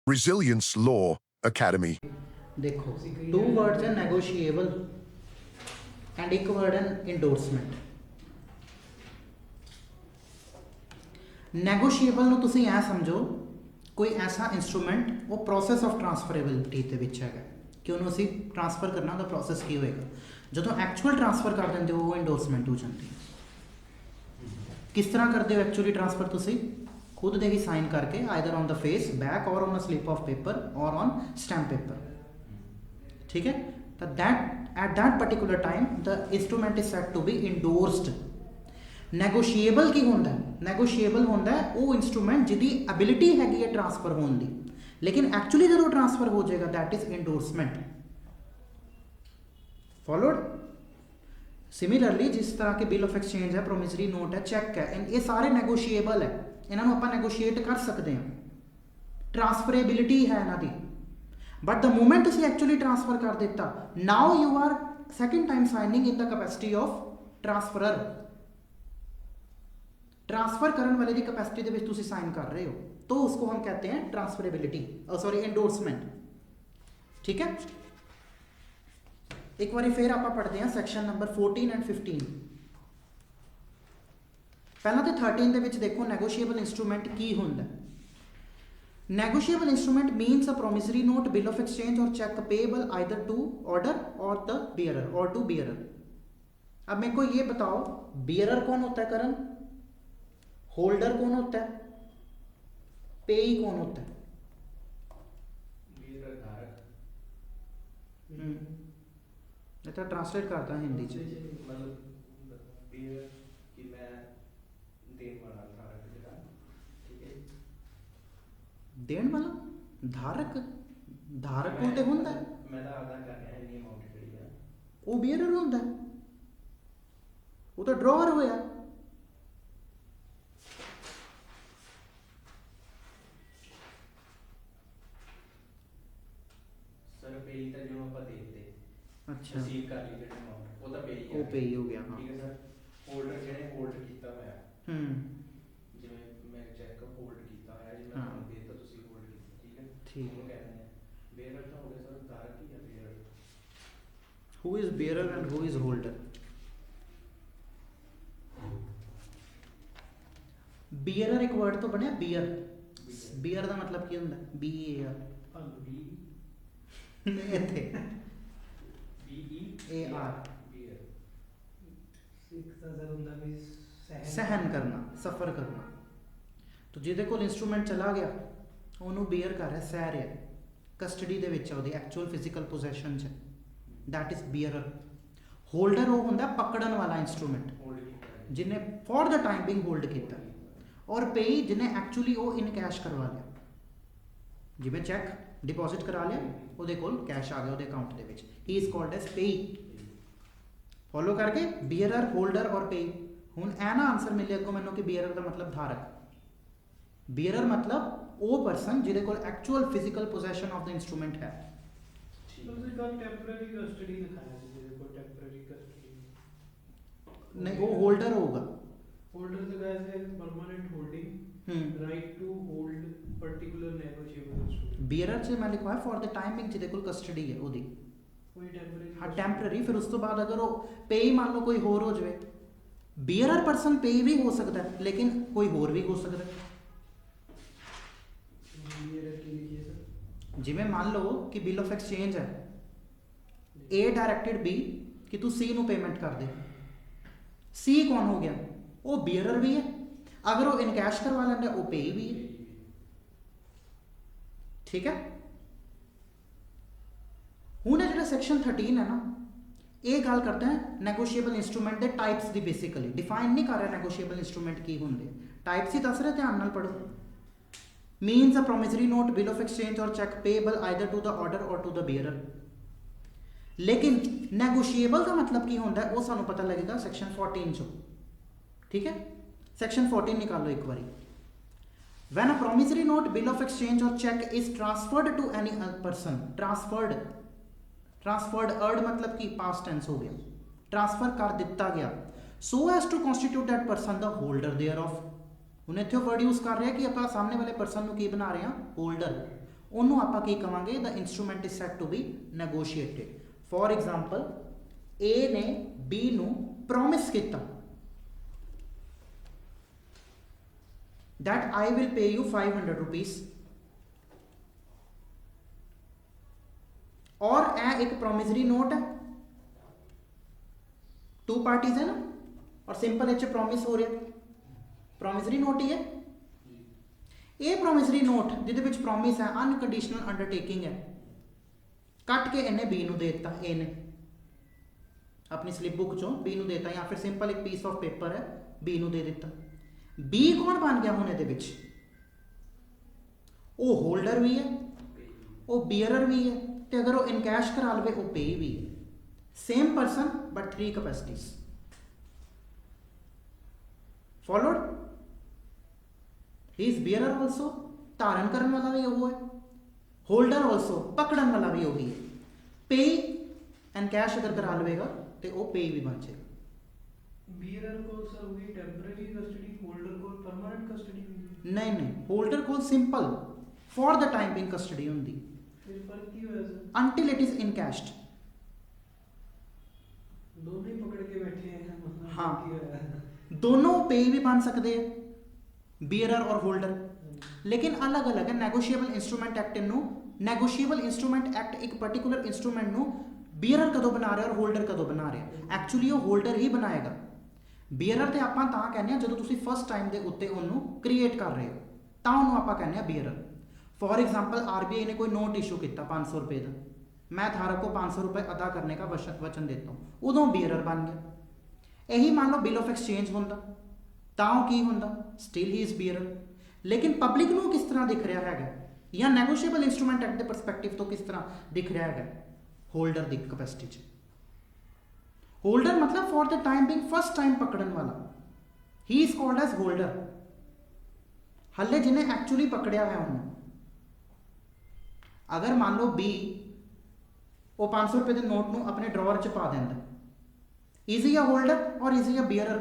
Resilience Law Academy. देखो, two words है negotiable and एक वर्ड है इंडोर्समेंट। ਨੈਗੋਸ਼ੀਏਬਲ ਨੂੰ ਤੁਸੀਂ ਐ ਸਮਝੋ ਕੋਈ ਐਸਾ ਇਨਸਟਰੂਮੈਂਟ ਉਹ ਪ੍ਰੋਸੈਸ ਆਫ ਟਰਾਂਸਫਰੇਬਿਲਿਟੀ ਦੇ ਵਿੱਚ ਹੈਗਾ ਕਿ ਉਹਨੂੰ ਅਸੀਂ ਟਰਾਂਸਫਰ ਕਰਨਾ, ਉਹਦਾ ਪ੍ਰੋਸੈਸ ਕੀ ਹੋਏਗਾ। ਜਦੋਂ ਐਕਚੁਅਲ ਟਰਾਂਸਫਰ ਕਰ ਦਿੰਦੇ ਹੋ ਉਹ ਇੰਡੋਰਸਮੈਂਟ ਹੋ ਜਾਂਦੀ ਹੈ। ਕਿਸ ਤਰ੍ਹਾਂ ਕਰਦੇ ਹੋ ਐਕਚੁਅਲੀ ਟਰਾਂਸਫਰ? ਤੁਸੀਂ खुद ਦੇ ਹੀ ਸਾਈਨ ਕਰਕੇ either on the face back or on a slip of paper or on stamp paper, ठीक है। तो that at that particular time the instrument is said to be endorsed. Negotiable की होंदा है? नैगोशिएबल होंदा है वो इंस्ट्रूमेंट जिहदी एबिलिटी हैगी है ट्रांसफर होने दी, लेकिन एक्चुअली जो ट्रांसफर हो जाएगा that is endorsement. Followed? Similarly जिस तरह के बिल ऑफ एक्सचेंज है, प्रोमिसरी नोट है, चेक है, ये सारे नैगोशिएबल है, इन्हों आप नैगोशिएट कर सकते हैं, ट्रांसफरेबिलिटी है इन्हों की। बट द मूमेंट तुम एक्चुअली ट्रांसफर कर दिता, now you are second time signing in the capacity of transferor. ट्रांसफर करने वाले की कैपेसिटी के तुम साइन कर रहे हो, तो उसको हम कहते हैं ट्रांसफरेबिलिटी, सॉरी इंडोर्समेंट, ठीक है। एक बार फिर आप पढ़ते हैं सैक्शन नंबर 14 एंड 15। पहला तो 13 ਦੇ ਵਿੱਚ देखो नैगोशिएबल इंस्ट्रूमेंट की होंदा। Negotiable instrument means a promissory note, bill of exchange or cheque payable either to order or the bearer or to bearer. अब मेरे को ये बताओ बियरर कौन होता है करण, होल्डर कौन होता है, पेई कौन होता है? बियरर धारक। मैं तो ट्रांसलेट करता हिंदी च, मतलब बियर कि मैं देन वाला धारक जेड़ा, ठीक है। देण वाला धारक, धारक कोल ते हुंदा है, मैं तो आधा कर रहा इन्नी अमाउंट जेड़ी है वो बियरर होंदा है, वो तो ड्रॉअर होया। सर पेई तो जो आप देते अच्छा, रिसीव कर ली जेड़ी अमाउंट वो तो पेई है, वो पेई हो गया, हाँ। ठीक है सर। होल्डर जेने होल्ड कीता होया, जिवें मैं चेक होल्ड कीता होया, जिवें हाँ। ਤੁਹਾਨੂੰ ਦੇਤਾ ਤੁਸੀਂ होल्ड ਕੀਤਾ, ठीक है। ठीक। ਉਹਨੂੰ ਕਹਿੰਦੇ ਆ ਬੇਅਰਰ ਤਾਂ ਹੋ ਗਿਆ ਸਰ, ਧਾਰਕ ਹੀ ਹੈ bearer. Who is bearer and who is holder? bearer एक वर्ड तो बनया beer, beer ਦਾ ਮਤਲਬ ਕੀ ਹੁੰਦਾ? B A R ਨਹੀਂ ਇੱਥੇ A R, सहन करना, सफर करना। तो ਜਿਹਦੇ ਕੋਲ इंस्ट्रूमेंट चला गया ਉਹਨੂੰ bear ਕਰ ਰਿਹਾ, ਸਹਿ ਰਿਹਾ, ਕਸਟਡੀ ਦੇ ਵਿੱਚ ਹੈ, ਉਹਦੀ ਐਕਚੁਅਲ ਫਿਜ਼ੀਕਲ ਪੋਜੈਸ਼ਨ 'ਚ, that is bearer। ਹੋਲਡਰ ਉਹ ਹੁੰਦਾ ਪਕੜਨ ਵਾਲਾ ਇੰਸਟਰੂਮੈਂਟ ਜਿਹਨੇ for the time Bing hold ਕੀਤਾ, और पेई ਜਿਹਨੇ ਐਕਚੁਅਲੀ ਉਹ ਇਨ ਕੈਸ਼ ਕਰਵਾ ਲਿਆ, ਜਿਵੇਂ ਚੈੱਕ डिपॉजिट करा लिया, ਉਹਦੇ ਕੋਲ ਕੈਸ਼ ਆ ਗਿਆ ਉਹਦੇ ਅਕਾਊਂਟ ਦੇ ਵਿੱਚ, ਹੀ ਇਜ਼ ਕਾਲਡ ਐਸ पेई। फॉलो करके बीयरर, होल्डर और पेई। हुण ऐ ना आंसर मिले अगों मैनूं कि बीयरर का मतलब धारक, बीयरर मतलब वो परसन जिहदे कोल actual physical possession of the instrument है। नहीं, वो होल्डर होगा। होल्डर तो वैसे permanent holding right to hold particular negotiable instrument. Bearer से मैं लिखवा है फॉर द टाइमिंग जिहदे कोल कस्टडी है ओदी, कोई टेम्परेरी, हाँ टैंपरेरी। फिर उस तो बाद अगर वो पेई मान लो कोई होर हो जाए, बीयरर परसन पेई भी हो सकता है लेकिन कोई होर भी हो सकता है। बीयरर की लिखिए सर। जिवें मान लो कि बिल ऑफ एक्सचेंज है, ए डायरेक्टेड बी कि तू सी नू पेमेंट कर दे, सी कौन हो गया? वो बीयरर भी है, अगर वो इनकैश करवा लेंगे वो पेई भी है, ठीक है। हुण जो सैक्शन 13 है ना, ये गल करते हैं नैगोशिएबल इंस्ट्रूमेंट के टाइप्स की। बेसिकली डिफाइन नहीं कर रहा नैगोशिएबल इंस्ट्रूमेंट की होंगे, टाइप्स ही दस रहे, ध्यान नाल पढ़ो। Means a promissory note, bill of exchange or cheque payable either to the order or to the bearer. लेकिन नैगोशिएबल का मतलब की होंदा है वो सानू पता लगेगा सैक्शन 14 चो, ठीक है। सैक्शन 14 निकालो एक बारी। When a promissory note, bill of exchange or check is transferred to any person, transferred earned मतलब कि पास्ट टेंस हो गया, ट्रांसफर कर दिता गया, so as to constitute that person the holder thereof. उन्हें इत्थे वर्ड यूज कर रहे हैं कि आप सामने वाले पर्सन को की बना रहे हैं, होल्डर। ਉਹਨੂੰ ਆਪਾਂ ਕੀ ਕਵਾਂਗੇ, the instrument is said to be negotiated. For example A ਨੇ B ਨੂੰ ਪ੍ਰੋਮਿਸ ਕੀਤਾ that I will pay you 500 rupees, और यह एक प्रोमिसरी नोट है, टू पार्टीज है ना, और सिंपल एच प्रॉमिस हो रहा, प्रोमिसरी नोट ही है। ये प्रोमिसरी नोट जिहदे विच प्रॉमिस है, अनकंडीशनल अंडरटेकिंग है, कट के इन्हें बी नूं दे दिता, ए ने अपनी स्लिप बुक चों बी नूं देता, या फिर सिंपल एक पीस ऑफ पेपर है बी नूं दे दिता। बी कौन बन गया हुण इहदे विच, वो होल्डर भी है, वो बीयरर भी है, तो अगर वो इनकैश करा लवे वो पेई भी है। Same person but 3 capacities. Followed? He is bearer also, धारण करने वाला भी वो है, होल्डर ऑल्सो, पकड़न वाला भी वही है। पेई इनकैश अगर करा लवेगा तो वो पेई भी बन जाएगा। बीयरर को सर वही टेंपरेरी कस्टडी, होल्डर को परमानेंट कस्टडी? नहीं, होल्डर को simple for the time being custody होंदी, फिर फर्क की होया sir? Until it is encashed. दोनों ही पकड़ के बैठे हैं, मतलब हाँ। की होया? दोनों पेई भी बन सकते हैं, बीयरर और होल्डर, लेकिन अलग अलग है। नैगोशिएबल इंस्ट्रूमेंट एक्ट नूं, नैगोशिएबल इंस्ट्रूमेंट एक्ट एक पर्टिकुलर इंस्ट्रूमेंट नूं बीयरर कदों बना रहा और होल्डर कदों बना रहा, एक्चुअली वो होल्डर ही बनाएगा। बीयरर ते आपां तां कहने जदों तुसीं फर्स्ट टाइम दे उत्ते उहनूं क्रिएट कर रहे हो, तां उहनूं आपां कहने बीयरर। फॉर एग्जाम्पल आरबीआई ने कोई नोट इशू किया 500 रुपये का, मैं धारक को 500 रुपये अदा करने का वचन देता हूँ, उदों बीयरर बन गया। यही मान लो बिल ऑफ एक्सचेंज होंदा, तां की होंदा, स्टिल ही इज बीयरर। लेकिन पब्लिक नूं किस तरह दिख रहा है, या नैगोशिएबल इंस्ट्रूमेंट एक्ट के परसपैक्टिव तो किस तरह दिख रहा है, होल्डर की कैपेसिटी च। होल्डर मतलब for the time being first time पकड़न वाला, he is called as holder. हले जिन्हें एक्चुअली पकड़िया है उन्हें, अगर मान लो बी वो 500 रुपये के नोट नूं अपने ड्रॉअर च पा देंदा, इज ही अ होल्डर और is he a bearer?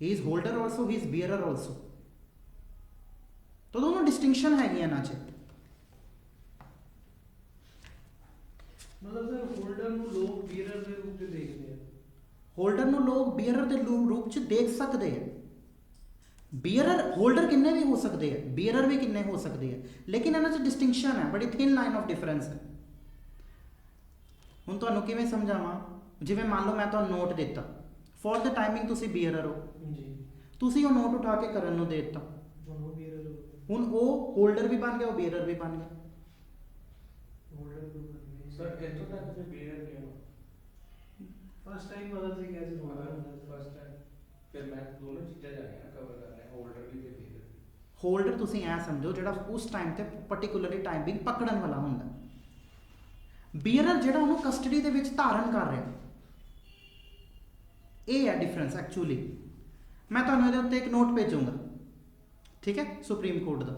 He is holder also, he is bearer also. तो दोनों डिस्टिंक्शन है इन्हां च। मतलब सर होल्डर ਨੂੰ ਲੋਕ ਬੀਅਰਰ ਦੇ ਰੂਪ ਚ ਦੇਖਦੇ ਆ, होल्डर ਨੂੰ लोग बीयरर के रूप च देख सकते हैं। बीयरर होल्डर किन्ने भी हो सकते हैं, बीयरर भी किन्ने हो सकते हैं, लेकिन इन्हां च डिस्टिंक्शन है, बड़ी थिन लाइन ऑफ डिफरेंस है। हुण तुहानूं किवें समझावां, जिवें मान लो मैं तुहानूं नोट दिता, फॉर द टाइमिंग तुसीं बीयरर हो, जी तुसीं वो नोट उठा के करन नूं दे दिता, दोनों बीयरर हो गए, हुण वो होल्डर भी बन गया, वो बीयरर भी बन गया। होल्डर को करने सर इतों तक फिर बीयर क्यों? फर्स्ट टाइम पता से कैसे होगा फर्स्ट टाइम फिर मैं दोनों चीज़ें जाने ना कवर करना है, होल्डर भी ते बीयर भी। होल्डर तुसीं ऐ समझो जिहड़ा उस टाइम ते पर्टिकुलरली टाइम बिंग पकड़न वाला हुंदा, बीयरर जिहड़ा उहनूं कस्टडी दे विच धारण कर रहा, ये है डिफरेंस एक्चुअली। मैं तुहानूं इहदे उत्ते एक नोट भेजूंगा, ठीक है, सुप्रीम कोर्ट का।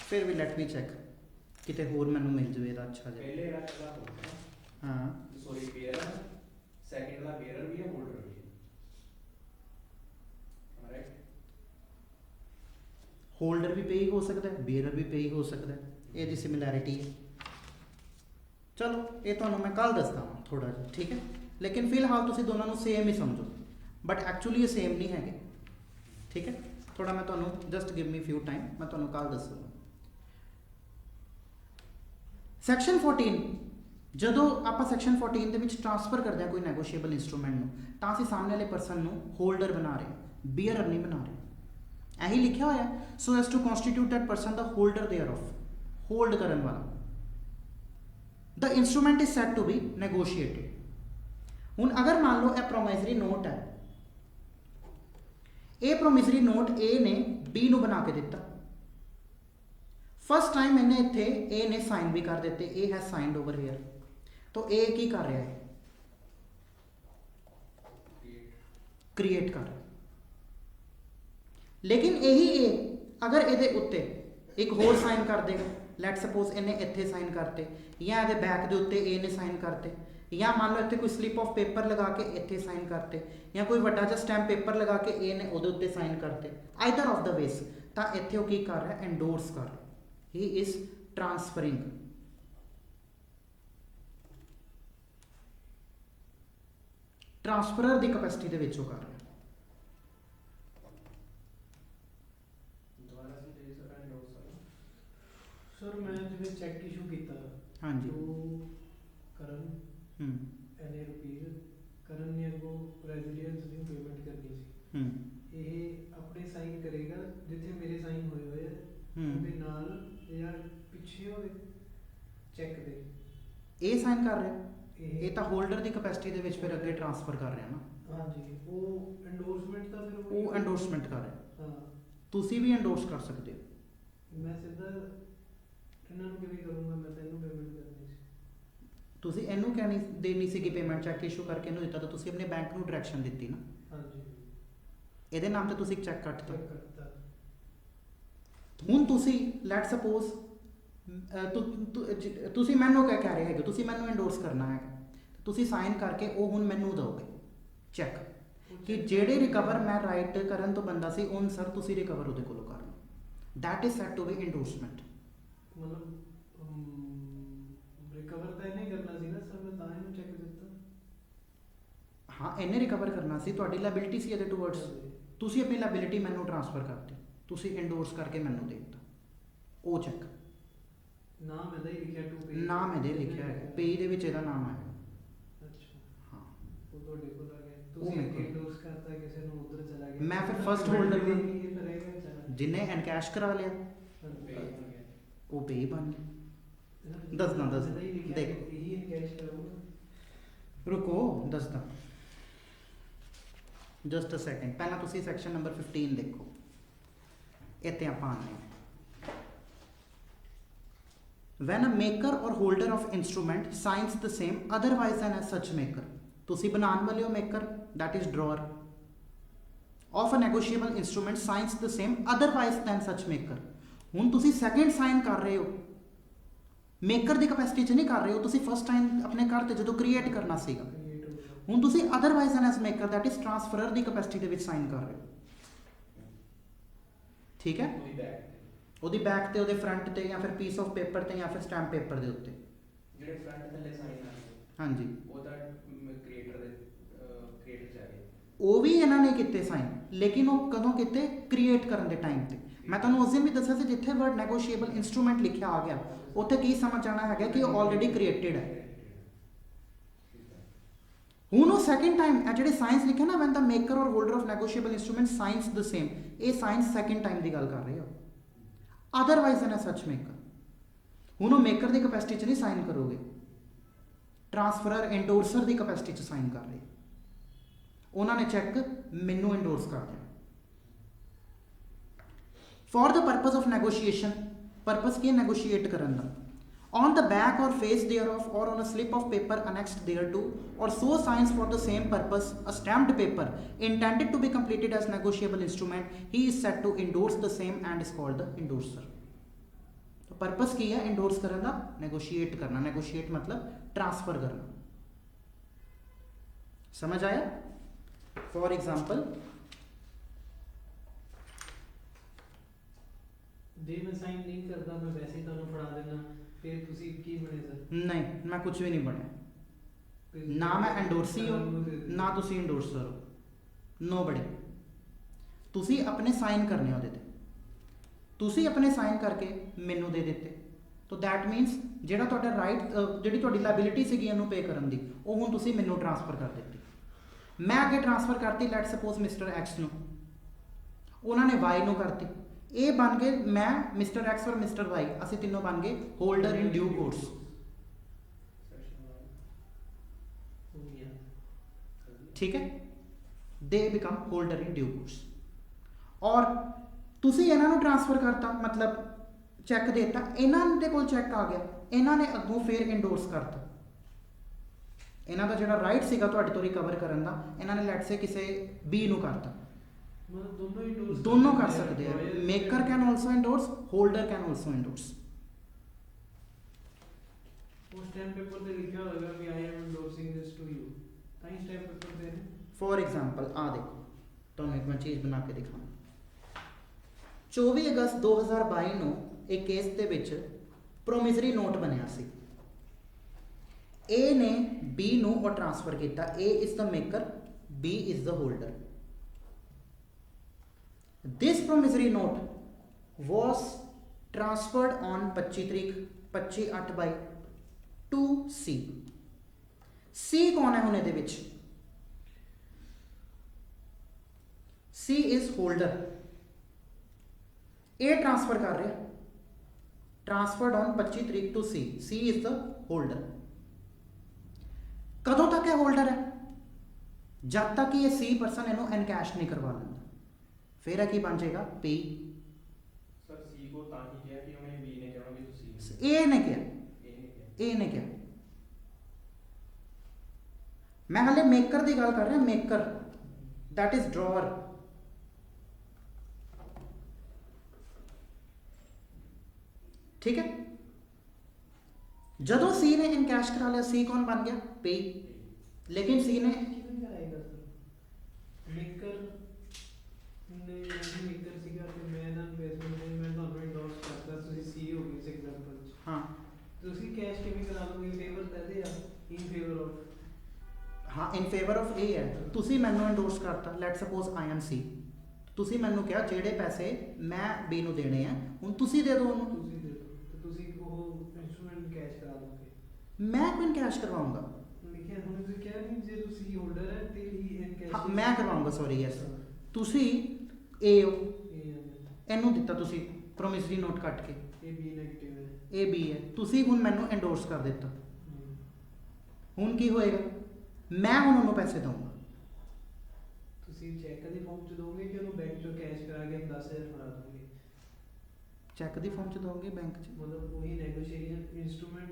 फिर भी लेट मी चेक, किते होर मैनूं मिल जावे इहदा अच्छा जिहा। पहले वाला चला होल्डर, हाँ सॉरी बीयर, सेकंड वाला बीयर भी है, होल्डर भी है, राइट? होल्डर भी पेई हो सकता है, बीयरर भी पेई हो सकता है, ये सिमिलैरिटी है। चलो ये तो मैं कल दसदा हाँ थोड़ा जिहा, ठीक है, लेकिन फिलहाल तुसीं दोनों नूं सेम ही समझो, बट एक्चुअली ये सेम नहीं है, ठीक है। थोड़ा मैं तुहानूं just give me few time, मैं तुहानूं कल दसूँगा। सैक्शन 14, जदों आपां सैक्शन 14 दे विच ट्रांसफर करदे कोई नैगोशिएबल इंस्ट्रूमेंट नूं, तां असीं सामने वाले परसन नूं होल्डर बना रहे, बीयरर नहीं बना रहे। यही लिखा होया, so as to constitute that person the holder thereof, hold करन वाला। The instrument is said to be negotiated. हुण अगर मान लो यह प्रोमिसरी नोट है, ये प्रोमिसरी नोट ए ने बी नूं बना के दिता, फर्स्ट टाइम इन्हें इत्थे ए ने साइन भी कर दिते, A has signed over here, तो ए की कर रहा है, क्रिएट कर रहा है। लेकिन यही ए अगर ये उत्ते एक होर साइन कर देगा, लैट सपोज इन्हें इत्थे साइन करते, या ये बैक के उत्ते ए ने साइन करते, ਜਾਂ ਮੰਨ ਲਓ ਇੱਥੇ ਕੋਈ ਸਲਿੱਪ ਆਫ ਪੇਪਰ ਲਗਾ ਕੇ ਇੱਥੇ ਸਾਈਨ ਕਰਤੇ, ਜਾਂ ਕੋਈ ਵੱਡਾ ਜਿਹਾ ਸਟੈਂਪ ਪੇਪਰ ਲਗਾ ਕੇ ਇਹ ਨੇ ਉਹਦੇ ਉੱਤੇ ਸਾਈਨ ਕਰਤੇ, ਆਈਦਰ ਆਫ ਦਾ ਵੇਸ, ਤਾਂ ਇੱਥੇ ਉਹ ਕੀ ਕਰ ਰਿਹਾ, ਐਂਡੋਰਸ ਕਰ ਰਿਹਾ, ਹੀ ਇਜ਼ ਟ੍ਰਾਂਸਫਰਿੰਗ। ਟ੍ਰਾਂਸਫਰਰ ਦੀ ਕਪੈਸਿਟੀ ਦੇ ਵਿੱਚ ਉਹ ਕਰ ਰਿਹਾ। ਦੁਬਾਰਾ ਸਮਝਾਈਏ ਸਰ ਐਂਡੋਰਸਰ। ਸਰ ਮੈਂ ਜਿਵੇਂ ਚੈੱਕ ਇਸ਼ੂ ਕੀਤਾ ਹਾਂਜੀ। to ਕਰਨ ਹੂੰ ਐਨੇ ਰੁਪੀਜ਼, ਕਰਨ ਨੇ ਅੱਗੋਂ ਰੈਜ਼ੀਡੈਂਸ ਦੀ ਪੇਮੈਂਟ ਕਰਨੀ ਸੀ। ਹੂੰ ਇਹ ਆਪਣੇ ਸਾਈਨ ਕਰੇਗਾ ਜਿੱਥੇ ਮੇਰੇ ਸਾਈਨ ਹੋਏ ਹੋਏ ਆ ਹੂੰ ਉਹਦੇ ਨਾਲ, ਜਾਂ ਪਿੱਛੇ ਹੋਵੇ ਚੈੱਕ ਦੇ ਇਹ ਸਾਈਨ ਕਰ ਰਿਹਾ, ਇਹ ਤਾਂ ਹੋਲਡਰ ਦੀ ਕਪੈਸਿਟੀ ਦੇ ਵਿੱਚ ਫਿਰ ਅੱਗੇ ਟ੍ਰਾਂਸਫਰ ਕਰ ਰਿਹਾ ਨਾ। ਹਾਂਜੀ, ਉਹ ਐਂਡੋਰਸਮੈਂਟ ਤਾਂ ਫਿਰ ਉਹ ਐਂਡੋਰਸਮੈਂਟ ਕਰ ਰਿਹਾ, ਹਾਂ। ਤੁਸੀਂ ਵੀ ਐਂਡੋਰਸ ਕਰ ਸਕਦੇ ਹੋ। ਮੈਂ ਸਿੱਧਾ ਇਹਨਾਂ ਨੂੰ ਕਿਵੇਂ ਕਰੂੰਗਾ, ਮੈਂ ਤਾਂ ਇਹਨੂੰ ਪੇਮੈਂਟ ਕਰਨੀ ਸੀ। ਤੁਸੀਂ ਇਹਨੂੰ ਕਹਿਣੀ ਦੇਣੀ ਸੀਗੀ ਪੇਮੈਂਟ, ਚੈੱਕ ਇਸ਼ੂ ਕਰਕੇ ਇਹਨੂੰ ਦਿੱਤਾ ਤਾਂ ਤੁਸੀਂ ਆਪਣੇ ਬੈਂਕ ਨੂੰ ਡਾਇਰੈਕਸ਼ਨ ਦਿੱਤੀ ਨਾ, ਹਾਂਜੀ, ਇਹਦੇ ਨਾਮ ਤੇ ਤੁਸੀਂ ਚੈੱਕ ਕੱਟਤਾ। ਚੈੱਕ ਕਰਤਾ। ਹੁਣ ਤੁਸੀਂ ਲੈਟ ਸਪੋਜ਼ ਤੁਸੀਂ ਮੈਨੂੰ ਕਹਿ ਰਹੇ ਹੈਗੇ, ਤੁਸੀਂ ਮੈਨੂੰ ਐਂਡੋਰਸ ਕਰਨਾ ਹੈਗਾ, ਤੁਸੀਂ ਸਾਈਨ ਕਰਕੇ ਉਹ ਹੁਣ ਮੈਨੂੰ ਦਿਓਗੇ ਚੈੱਕ ਕਿ ਜਿਹੜੇ ਰਿਕਵਰ ਮੈਂ ਰਾਈਟ ਕਰਨ ਤੋਂ ਬੰਦਾ ਸੀ ਉਹਨ ਸਰ ਤੁਸੀਂ ਰਿਕਵਰ ਉਹਦੇ ਕੋਲੋਂ ਕਰਨਾ, that is said to be endorsement. ਮਤਲਬ ਰਿਕਵਰ ਤਾਂ ਇਹਨੇ ਕਰਨਾ ਸੀ ਨਾ ਸਰ, ਮੈਂ ਤਾਂ ਇਹਨੂੰ ਚੈੱਕ ਦਿੱਤਾ। ਹਾਂ ਇਹਨੇ ਰਿਕਵਰ ਕਰਨਾ ਸੀ, ਤੁਹਾਡੀ ਲਾਇਬਿਲਿਟੀ ਸੀ ਇਹਦੇ ਟੂਵਰਡਸ, ਤੁਸੀਂ ਆਪਣੀ ਲਾਇਬਿਲਿਟੀ ਮੈਨੂੰ ਟ੍ਰਾਂਸਫਰ ਕਰਤੀ, ਤੁਸੀਂ ਐਂਡੋਰਸ ਕਰਕੇ ਮੈਨੂੰ ਦੇ ਦਿੱਤਾ ਉਹ ਚੈੱਕ। ਨਾਮ ਇਹਦਾ ਹੀ ਲਿਖਿਆ ਟੂ ਪੇ, ਨਾਮ ਇਹਦੇ ਲਿਖਿਆ ਹੈ, ਪੇਈ ਦੇ ਵਿੱਚ ਇਹਦਾ ਨਾਮ ਆਇਆ। ਅੱਛਾ, ਹਾਂ ਉਹ ਤੁਹਾਡੇ ਕੋਲ ਆ ਗਿਆ, ਉਹ ਤੁਸੀਂ ਮੇਰੇ ਕੋਲ। ਐਂਡੋਰਸ ਕਰਤਾ ਕਿਸੇ ਨੂੰ, ਉਧਰ ਚਲਾ ਗਿਆ। ਮੈਂ ਫਿਰ first holder ਨੂੰ- ਇਹ ਕਰੇਗਾ ਚਲਾ ਜਿੰਨੇ ਐਨਕੈਸ਼ ਕਰਾ ਲਿਆ ਉਹ ਪੇਈ ਬਣ ਗਿਆ। ਦੱਸਦਾ ਦੇਖ ਇਹੀ ਐਨਕੈਸ਼ ਕਰਾਊਗਾ। ਰੁਕੋ ਦੱਸਦਾ, ਜਸਟ ਅ ਸੈਕਿੰਡ, ਪਹਿਲਾਂ ਤੁਸੀਂ ਸੈਕਸ਼ਨ ਨੰਬਰ 15 ਦੇਖੋ, ਇੱਥੇ ਆਪਾਂ ਆਉਂਦੇ ਹਾਂ। When a maker or holder of instrument signs the same otherwise than as such maker, ਤੁਸੀਂ ਬਣਾਉਣ ਵਾਲੇ ਹੋ maker, that is drawer of a negotiable instrument signs the same otherwise than such maker। ਹੁਣ ਤੁਸੀਂ ਸੈਕਿੰਡ ਸਾਈਨ ਕਰ ਰਹੇ ਹੋ, maker ਦੀ capacity 'ਚ ਨਹੀਂ ਕਰ ਰਹੇ ਹੋ, ਤੁਸੀਂ ਫਸਟ ਟਾਈਮ ਆਪਣੇ ਘਰ ਤੇ ਜਦੋਂ ਕ੍ਰੀਏਟ ਕਰਨਾ ਸੀਗਾ, ਹੁਣ ਤੁਸੀਂ otherwise and as maker that is transferor ਦੀ ਕਪੈਸਿਟੀ ਦੇ ਵਿੱਚ ਸਾਈਨ ਕਰ ਰਹੇ ਹੋ। ਠੀਕ ਹੈ, ਉਹਦੀ ਬੈਕ ਤੇ, ਉਹਦੇ ਫਰੰਟ ਤੇ, ਜਾਂ ਫਿਰ ਪੀਸ ਆਫ ਪੇਪਰ ਤੇ, ਜਾਂ ਫਿਰ ਸਟੈਂਪ ਪੇਪਰ ਦੇ ਉੱਤੇ। ਜਿਹੜੇ ਫਰੰਟ ਥੱਲੇ ਸਾਈਨ ਆ ਹਾਂਜੀ, ਉਹਦਾ ਕ੍ਰੀਏਟਰ ਦੇ ਕ੍ਰੀਏਟਰ ਚ ਆ ਗਿਆ, ਉਹ ਵੀ ਇਹਨਾਂ ਨੇ ਕੀਤੇ ਸਾਈਨ, ਲੇਕਿਨ ਉਹ ਕਦੋਂ ਕੀਤੇ, ਕ੍ਰੀਏਟ ਕਰਨ ਦੇ ਟਾਈਮ ਤੇ। ਮੈਂ ਤੁਹਾਨੂੰ ਉਸ ਦਿਨ ਵੀ ਦੱਸਿਆ ਸੀ ਜਿੱਥੇ ਵਰਡ ਨੈਗੋਸ਼ੀਏਬਲ ਇੰਸਟਰੂਮੈਂਟ ਲਿਖਿਆ ਆ ਗਿਆ, ਉੱਥੇ ਕੀ ਸਮਝ ਆਉਣਾ ਹੈਗਾ ਕਿ ਉਹ ਆਲਰੇਡੀ ਕ੍ਰੀਏਟਡ ਹੈ। ਹੁਣ ਉਹ ਸੈਕਿੰਡ ਟਾਈਮ ਇਹ ਜਿਹੜੇ ਸਾਇੰਸ ਲਿਖਿਆ ਨਾ, ਵੈਨ ਦਾ ਮੇਕਰ ਔਰ holder of negotiable instrument science the same, ਇਹ ਸਾਇੰਸ ਸੈਕਿੰਡ ਟਾਈਮ ਦੀ ਗੱਲ ਕਰ ਰਹੇ ਹੋ, ਅਦਰਵਾਈਜ਼ ਐਨ ਸੱਚ ਮੇਕਰ। ਹੁਣ ਉਹ ਮੇਕਰ ਦੀ ਕਪੈਸਿਟੀ 'ਚ ਨਹੀਂ ਸਾਈਨ ਕਰੋਗੇ, ਟ੍ਰਾਂਸਫਰਰ ਐਂਡੋਰਸਰ ਦੀ ਕਪੈਸਿਟੀ 'ਚ ਸਾਈਨ ਕਰ ਰਹੇ, ਉਹਨਾਂ ਨੇ ਚੈੱਕ ਮੈਨੂੰ ਐਂਡੋਰਸ ਕਰ ਦਿਆ। For the purpose of negotiation, purpose की नेगोशिएट ਕਰਨ ਦਾ, on the back or face thereof or on a slip of paper annexed thereto or so signs for the same purpose a stamped paper intended to be completed as negotiable instrument, he is said to endorse the same and is called the endorser। तो purpose ਕੀ ਹੈ endorse ਕਰਨ ਦਾ, negotiate करना, negotiate मतलब transfer करना। समझ आया? For example ਜੇ ਮੈਂ ਸਾਈਨ ਨਹੀਂ ਕਰਦਾ, ਮੈਂ ਵੈਸੇ ਹੀ ਤੁਹਾਨੂੰ ਫੜਾ ਦੇਣਾ, ਫਿਰ ਤੁਸੀਂ ਕੀ ਬਣੇ ਸਰ? ਨਹੀਂ, ਮੈਂ ਕੁਝ ਵੀ ਨਹੀਂ ਬਣਿਆ, ਨਾ ਮੈਂ ਐਂਡੋਰਸੀ ਹੋ ਨਾ ਤੁਸੀਂ ਐਂਡੋਰਸਰ ਹੋ, ਨੋਬਡੀ। ਤੁਸੀਂ ਆਪਣੇ ਸਾਈਨ ਕਰਨੇ ਉਹਦੇ ਤੇ, ਤੁਸੀਂ ਆਪਣੇ ਸਾਈਨ ਕਰਕੇ ਮੈਨੂੰ ਦੇ ਦਿੱਤੇ, ਤਾਂ ਦੈਟ ਮੀਨਸ ਜਿਹੜਾ ਤੁਹਾਡਾ ਰਾਈਟ, ਜਿਹੜੀ ਤੁਹਾਡੀ ਲਾਇਬਿਲਿਟੀ ਸੀਗੀ ਇਹਨੂੰ ਪੇ ਕਰਨ ਦੀ, ਉਹ ਹੁਣ ਤੁਸੀਂ ਮੈਨੂੰ ਟ੍ਰਾਂਸਫਰ ਕਰ ਦਿੱਤੀ। ਮੈਂ ਅੱਗੇ ਟ੍ਰਾਂਸਫਰ ਕਰਤੀ ਲੈਟ ਸਪੋਜ਼ ਮਿਸਟਰ ਐਕਸ ਨੂੰ, ਉਹਨਾਂ ਨੇ ਵਾਈ ਨੂੰ ਕਰਤੀ, ਇਹ ਬਣ ਗਏ ਮੈਂ, ਮਿਸਟਰ ਐਕਸ ਔਰ ਮਿਸਟਰ ਵਾਈ, ਅਸੀਂ ਤਿੰਨੋਂ ਬਣ ਗਏ ਹੋਲਡਰ ਇਨ ਡਿਊ ਕੋਰਸ। ਠੀਕ ਹੈ, they become holder in due course. ਔਰ ਤੁਸੀਂ ਇਹਨਾਂ ਨੂੰ ਟ੍ਰਾਂਸਫਰ ਕਰਤਾ, ਮਤਲਬ ਚੈੱਕ ਦੇਤਾ, ਇਹਨਾਂ ਦੇ ਕੋਲ ਚੈੱਕ ਆ ਗਿਆ, ਇਹਨਾਂ ਨੇ ਅੱਗੋਂ ਫੇਰ ਇੰਡੋਰਸ ਕਰਤਾ। ਇਹਨਾਂ ਦਾ ਜਿਹੜਾ ਰਾਈਟ ਸੀਗਾ ਤੁਹਾਡੇ ਤੋਂ ਰਿਕਵਰ ਕਰਨ ਦਾ, ਇਹਨਾਂ ਨੇ ਲੈਟਸ ਸੇ ਕਿਸੇ ਬੀ ਨੂੰ ਕਰਤਾ। ਮਤਲਬ ਦੋਨੋਂ ਕਰ ਸਕਦੇ ਆ, maker can also endorse, holder can also endorse. ਉਹ ਸਟੈਂਪ ਪੇਪਰ ਤੇ ਲਿਖਿਆ ਹੋਵੇਗਾ ਵੀ I am endorsing this to you, ਤਾਂ ਹੀ ਸਟੈਂਪ ਪੇਪਰ ਤੇ ਨੇ। ਫੋਰ ਐਗਜ਼ਾਮਪਲ ਆ ਦੇਖੋ, ਤੁਹਾਨੂੰ ਇੱਕ ਮੈਂ ਚੀਜ਼ ਬਣਾ ਕੇ ਦਿਖਾਵਾਂ। 24 ਅਗਸਤ 2022 ਨੂੰ ਇੱਕ ਕੇਸ ਦੇ ਵਿੱਚ ਪ੍ਰੋਮਿਸਰੀ ਨੋਟ ਬਣਿਆ ਸੀ। A ਨੇ B ਨੂੰ ਉਹ ਟ੍ਰਾਂਸਫਰ ਕੀਤਾ। A is the maker, B is the holder. This promissory note was transferred on 25 ਤਰੀਕ 25/8/22 to C. C ਕੌਣ ਹੈ ਹੁਣ ਇਹਦੇ ਵਿੱਚ? C is holder. A transfer कर रहा, ट्रांसफर्ड ऑन 25 तरीक to C. C is the holder. कदों तक है होल्डर है? जब तक ये C परसन इन्हों एनकैश नहीं करवा लेंदा, फिर की बन जाएगा P. सर सी को ताकि किया कि उन्हें बी ने कहना भी तो सी A ने क्या? ए ने किया A ने क्या? मैं हाले मेकर की गल कर रहा, मेकर दैट इज ड्रॉअर। ठीक है, जदों सी ने इनकैश करा लिया, सी कौन बन गया? पे। लेकिन सी ने ਕਿਵੇਂ ਕਰਾਏਗਾ ਸਰ? ਮੇਕਰ ਨੇ ਮੇਕਰ ਸੀਗਾ ਤੇ ਮੈਂ ਨਾ ਇਨਵੈਸਟਮੈਂਟ ਨੇ ਮੈਂ ਤੁਹਾਨੂੰ ਐਂਡੋਰਸ ਕਰਦਾ, ਤੁਸੀਂ ਸੀ ਹੋ ਗਏ ਇਸ ਐਗਜ਼ਾਮਪਲ ਚ, हाँ ਤੁਸੀਂ ਕੈਸ਼ ਕਿਵੇਂ ਕਰਾ ਲਓਗੇ? ਫੇਵਰ ਕਹਦੇ ਆ ਇਨ ਫੇਵਰ ਆਫ, हाँ इन फेवर ऑफ ए है। तुसी मैनू एंडोर्स करता, let suppose I am C, तुसी मैनू कहा जेड़े पैसे मैं बी नू देने हैं हुण तुसी दे दो उन्होंने, ਤੁਸੀਂ ਦੇ ਦਿਓ ਤੇ ਤੁਸੀਂ ਉਹ ਇਨਸਟਰੂਮੈਂਟ ਕੈਸ਼ ਕਰਾ ਲਓਗੇ। मैं क्यों कैश करवाऊंगा? ਲਿਖਿਆ ਹੁਣ ਤੁਸੀਂ ਕਿਹਾ ਨਹੀਂ ਜੇ ਤੁਸੀਂ ਹੋਲਡਰ ਹੈ ਤੇ ਹੀ ਐਨ ਕੈਸ਼ हाँ मैं करवाऊंगा, सॉरी यस। तुसी ए हो, ਇਹ इनू दिता तुसी प्रोमिसरी नोट कट के, ਬੀ ਨੈਗੇਟਿਵ ਹੈ। ए बी है, तुसी हुण मैनू एंडोर्स कर दिता, हुण की होएगा? मैं हुण उन्होंने पैसे दूंगा। ਤੁਸੀਂ ਚੈੱਕ ਦੀ ਫਾਰਮ ਚ ਦੋਗੇ ਕਿ ਉਹਨੂੰ ਬੈਂਕ ਚੋਂ ਕੈਸ਼ ਕਰਾ ਕੇ 10000 ਫੜਾ ਦੋਗੇ? चैक दी फॉर्म च दोगे बैंक च? ਮਤਲਬ ਉਹੀ ਨੈਗੋਸ਼ੀਏਸ਼ਨ ਇੰਸਟਰੂਮੈਂਟ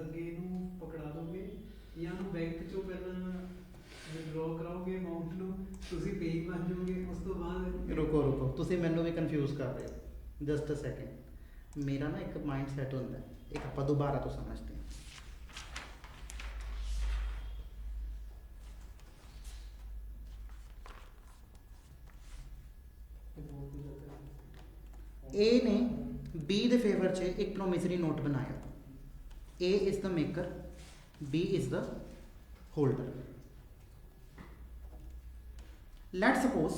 ਅੱਗੇ ਨੂੰ ਪਕੜਾ ਦੋਗੇ ਜਾਂ ਉਹਨੂੰ ਬੈਂਕ ਚੋਂ ਪਹਿਲਾਂ ਵਿਡਰਾਅ ਕਰਾਓਗੇ ਅਮਾਉਂਟ ਨੂੰ, ਤੁਸੀਂ ਪੇ ਬਣ ਜਾਓਗੇ, ਉਸ ਤੋਂ ਬਾਅਦ रुको रुको, तुसी मैनू भी कन्फ्यूज कर रहे हो। जस्ट अ सेकंड, मेरा ना एक माइंड सैट होंदा है, एक आपां दोबारा तो समझते हैं। ए ने बी दे फेवर च एक प्रोमिसरी नोट बनाया। A is the maker, B is the holder. Let suppose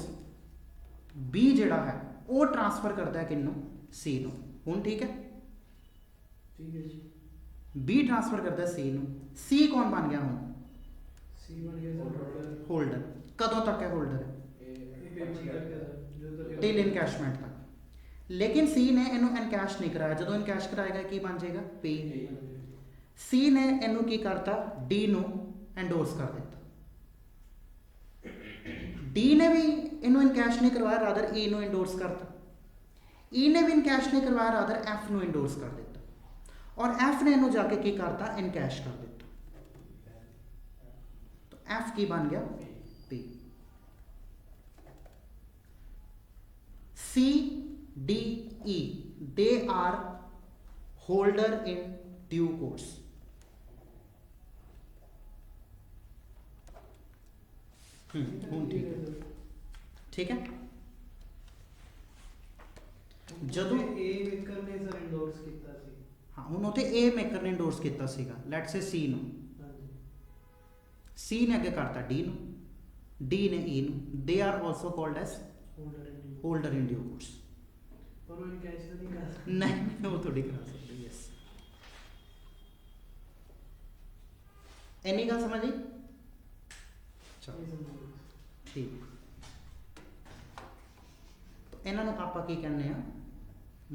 B जिहड़ा है वो ट्रांसफर करता है किन्नू? सी नू। हुण ठीक है, ਠੀਕ ਹੈ ਜੀ। बी ट्रांसफर करता है सी नू। सी कौन बन गया हुण? ਸੀ ਬਣ ਗਿਆ ਹੋਲਡਰ। होल्डर। कदों तक है होल्डर? ਇਹ ਪੇਮੈਂਟ ਕਰਕੇ ਜਦੋਂ ਤੱਕ टिल इनकैशमेंट तक। लेकिन सी ने इनू इनकैश नहीं कराया, जो इनकैश कराएगा की बन जाएगा? पी। सी ने इनू की करता? डी नू एंडोर्स कर दिता। डी ने भी इनू इनकैश नहीं करवाया, रादर ई नू एंडोर्स करता। ई ने भी इनकैश नहीं करवाया, रादर एफ नू एंडोर्स कर दिता। और एफ ने इनू जाके की करता? इनकैश कर दिता। तो एफ की बन गया? P. C, D, E, they are holder in due course. ठीक है, ठीक है। ਜਦੋਂ ਇਹ ਮੇਕਰ ਨੇ ਸਰ ਐਂਡੋਰਸ ਕੀਤਾ ਸੀ। ਹਾਂ ਹੁਣ ਉਥੇ A ਮੇਕਰ ਨੇ endorse ਕੀਤਾ ਸੀਗਾ, ਲੈਟਸ ਸੇ C ਨੂੰ। ਹਾਂਜੀ C ਨੇ ਅੱਗੇ ਕਰਤਾ D ਨੂੰ, D ਨੇ E ਨੂੰ। they are also called as holder and holder in due course। ਪਰ ਉਹ ਕੈਸ਼ ਤਾਂ ਨਹੀਂ ਕਰ ਸਕਦੇ। नहीं वो थोड़ी करा सकते। यस, एनी गल समझ आई? चलो ਇਹ ਸਮਝ ਲਓ। ठीक। तो इन्हां नूं आपां की कहने आ?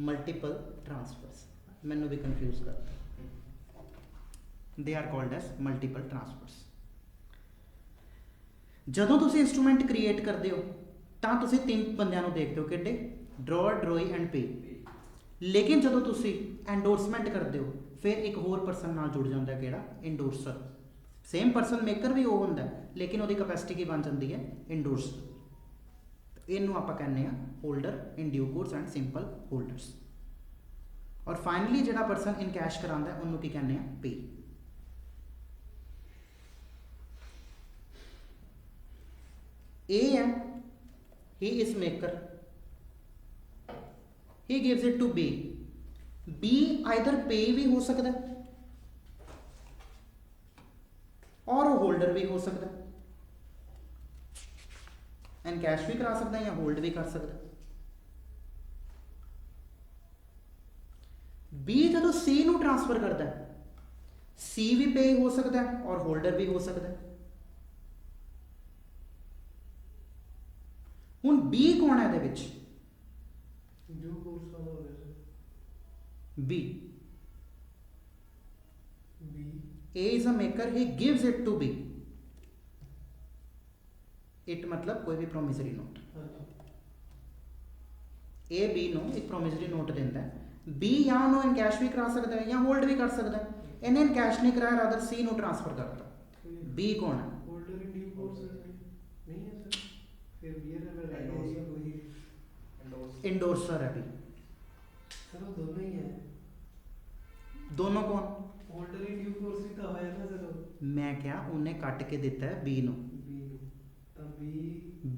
Multiple transverse. मैनू भी कन्फ्यूज करता। They are called as multiple transfers. जदों तुसीं इंस्ट्रूमेंट क्रिएट करते हो ਤਾਂ ਤੁਸੀਂ ਤਿੰਨ ਬੰਦਿਆਂ ਨੂੰ ਦੇਖਦੇ ਹੋ, ਕਿਹੜੇ? Drawer, ਡਰੋਈ and pay. ਲੇਕਿਨ ਜਦੋਂ ਤੁਸੀਂ ਐਂਡੋਰਸਮੈਂਟ ਕਰਦੇ ਹੋ ਫਿਰ ਇੱਕ ਹੋਰ ਪਰਸਨ ਨਾਲ ਜੁੜ ਜਾਂਦਾ, ਕਿਹੜਾ? ਇੰਡੋਰਸਰ। ਸੇਮ ਪਰਸਨ ਮੇਕਰ ਵੀ ਉਹ ਹੁੰਦਾ ਲੇਕਿਨ ਉਹਦੀ ਕੈਪੈਸਿਟੀ ਕੀ ਬਣ ਜਾਂਦੀ ਹੈ? ਇੰਡੋਰਸਰ। ਇਹਨੂੰ ਆਪਾਂ ਕਹਿੰਦੇ ਆ holder in due course and simple holders. ਔਰ ਫਾਈਨਲੀ ਜਿਹੜਾ ਪਰਸਨ ਇਨ ਕੈਸ਼ ਕਰਾਉਂਦਾ ਉਹਨੂੰ ਕੀ ਕਹਿੰਦੇ ਆ, ਪੇ। A ਹੈ, he is maker, he gives it to B. B either pay ਵੀ ਹੋ ਸਕਦਾ ਔਰ ਉਹ ਹੋਲਡਰ ਵੀ ਹੋ ਸਕਦਾ, ਐਂਡ ਕੈਸ਼ ਵੀ ਕਰਾ ਸਕਦਾ ਜਾਂ ਹੋਲਡ ਵੀ ਕਰ ਸਕਦਾ। B ਜਦੋਂ C ਨੂੰ ਟ੍ਰਾਂਸਫਰ ਕਰਦਾ ਹੈ, C ਵੀ ਪੇ ਹੋ ਸਕਦਾ ਹੈ ਔਰ ਹੋਲਡਰ ਵੀ ਹੋ ਸਕਦਾ ਹੈ। ਹੁਣ B ਕੌਣ ਹੈ ਇਹਦੇ ਵਿੱਚ? ਡਿਊ ਕੋਰਸ ਵਾਲਾ ਹੋ ਗਿਆ sir. B, B A is a maker, he gives it to B. It मतलब कोई भी promissory note। ਹਾਂਜੀ A B ਨੂੰ ਇੱਕ promissory note ਦਿੰਦਾ ਹੈ, B ਜਾਂ ਉਹਨੂੰ ਇਨ ਕੈਸ਼ ਵੀ ਕਰਾ ਸਕਦਾ ਹੈ ਜਾਂ ਹੋਲਡ ਵੀ ਕਰ ਸਕਦਾ ਹੈ। ਇਹਨੇ ਇਨ ਕੈਸ਼ ਨਹੀਂ ਕਰਾਇਆ, ਰਾਦਰ C ਨੂੰ ਟ੍ਰਾਂਸਫਰ ਕਰਤਾ। B ਕੌਣ ਹੈ? ਹੋਲਡਰ ਇਨ ਡਿਊ ਕੋਰਸ ਨਹੀਂ ਹੈ ਸਰ, ਫਿਰ ਬੀਅਰ ਅਗਰ ਰਹਿ ਗਿਆ ਕੋਈ इंडोर्सर है B। ਸਰ ਉਹ ਦੋਨੋਂ ਹੀ ਹੈ। दोनों कौन? ਹੋਲਡਰ ਇਨ ਡਿਊ ਕੋਰਸ ਵੀ ਤਾਂ ਹੋਇਆ ਨਾ ਸਰ। मैं क्या उन्हें कट के दिता है B ਨੂੰ। ਬੀ ਨੂੰ ਤਾਂ ਬੀ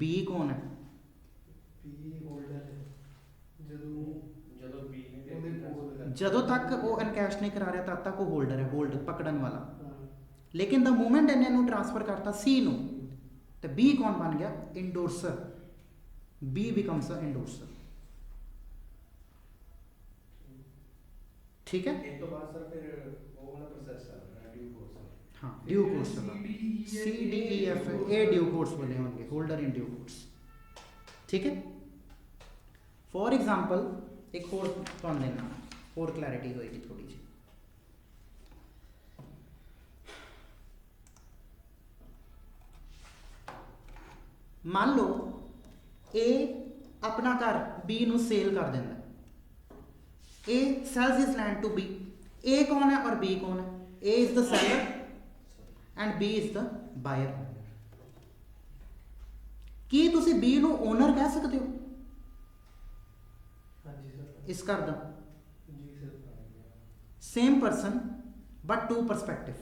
B कौन है? ਬੀ ਹੋਲਡਰ ਹੈ। ਜਦੋਂ ਜਦੋਂ B ਨੇ ਉਹਦੇ ਕੋਲ ਜਦੋਂ ਤੱਕ ਉਹ ਇਨਕੈਸ਼ ਨਹੀਂ ਕਰਾ ਰਿਹਾ ਤਦ ਤੱਕ ਉਹ ਹੋਲਡਰ ਹੈ, ਹੋਲਡ ਪਕੜਨ ਵਾਲਾ। ਹਾਂ ਲੇਕਿਨ ਦਾ ਮੂਮੈਂਟ ਇਹਨੇ ਨੂੰ ਟ੍ਰਾਂਸਫਰ ਕਰਤਾ C ਨੂੰ, ਤੇ B ਕੌਣ ਬਣ ਗਿਆ? ਇੰਡੋਰਸਰ। B becomes a endorser। ठीक है? ਇਸ ਤੋਂ ਬਾਅਦ ਸਰ ਫਿਰ ਉਹ ਵਾਲਾ ਪ੍ਰੋਸੈਸ ਚੱਲ ਰਿਹਾ ਡਿਊ ਕੋਰਸ ਵਾਲਾ। हाँ, ड्यू कोर्स वाला। C D E F A due course वाले होंगे, होल्डर इन ड्यू कोर्स। ठीक है? फॉर एग्जाम्पल एक और कौन देना और क्लैरिटी होएगी थोड़ी जी। मान लो A अपना घर B ਨੂੰ ਸੇਲ ਕਰ ਦਿੰਦਾ ਹੈ। A sells his land to B। A कौन है और B कौन है? A is the seller and B is the buyer। ਕੀ ਤੁਸੀਂ B ਨੂੰ ਓਨਰ ਕਹਿ ਸਕਦੇ ਹੋ ਹਾਂਜੀ ਸਰ ਇਸ ਘਰ ਦਾ? ਜੀ sir Same person but two perspective।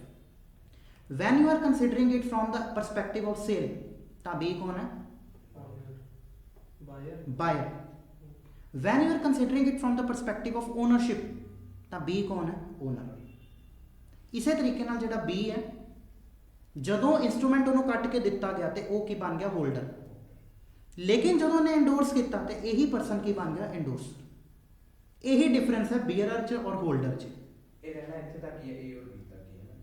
When you are considering it from the perspective of sale, ਤਾਂ B ਕੌਣ ਹੈ? ਬਾਇਰ Buyer। When you are considering it from the perspective of ownership, ਤਾਂ B ਕੌਣ ਹੈ? Owner। ਇਸੇ ਤਰੀਕੇ ਨਾਲ ਜਿਹੜਾ B ਹੈ, ਜਦੋਂ ਇਨਸਟਰੂਮੈਂਟ ਉਹਨੂੰ ਕੱਟ ਕੇ ਦਿੱਤਾ ਗਿਆ ਤੇ ਉਹ ਕੀ ਬਣ ਗਿਆ? ਹੋਲਡਰ। ਲੇਕਿਨ ਜਦੋਂ ਉਹਨੇ ਇੰਡੋਰਸ ਕੀਤਾ ਤੇ ਇਹੀ ਪਰਸਨ ਕੀ ਬਣ ਗਿਆ? ਇੰਡੋਰਸਰ। ਇਹੀ ਡਿਫਰੈਂਸ ਹੈ ਬੀਅਰਰ 'ਚ ਔਰ ਹੋਲਡਰ 'ਚ। ਇਹ ਰਹਿਣਾ ਇੱਥੇ ਤੱਕ ਹੀ ਹੈ, A ਔਰ B ਤੱਕ ਹੀ ਹੈ ਨਾ।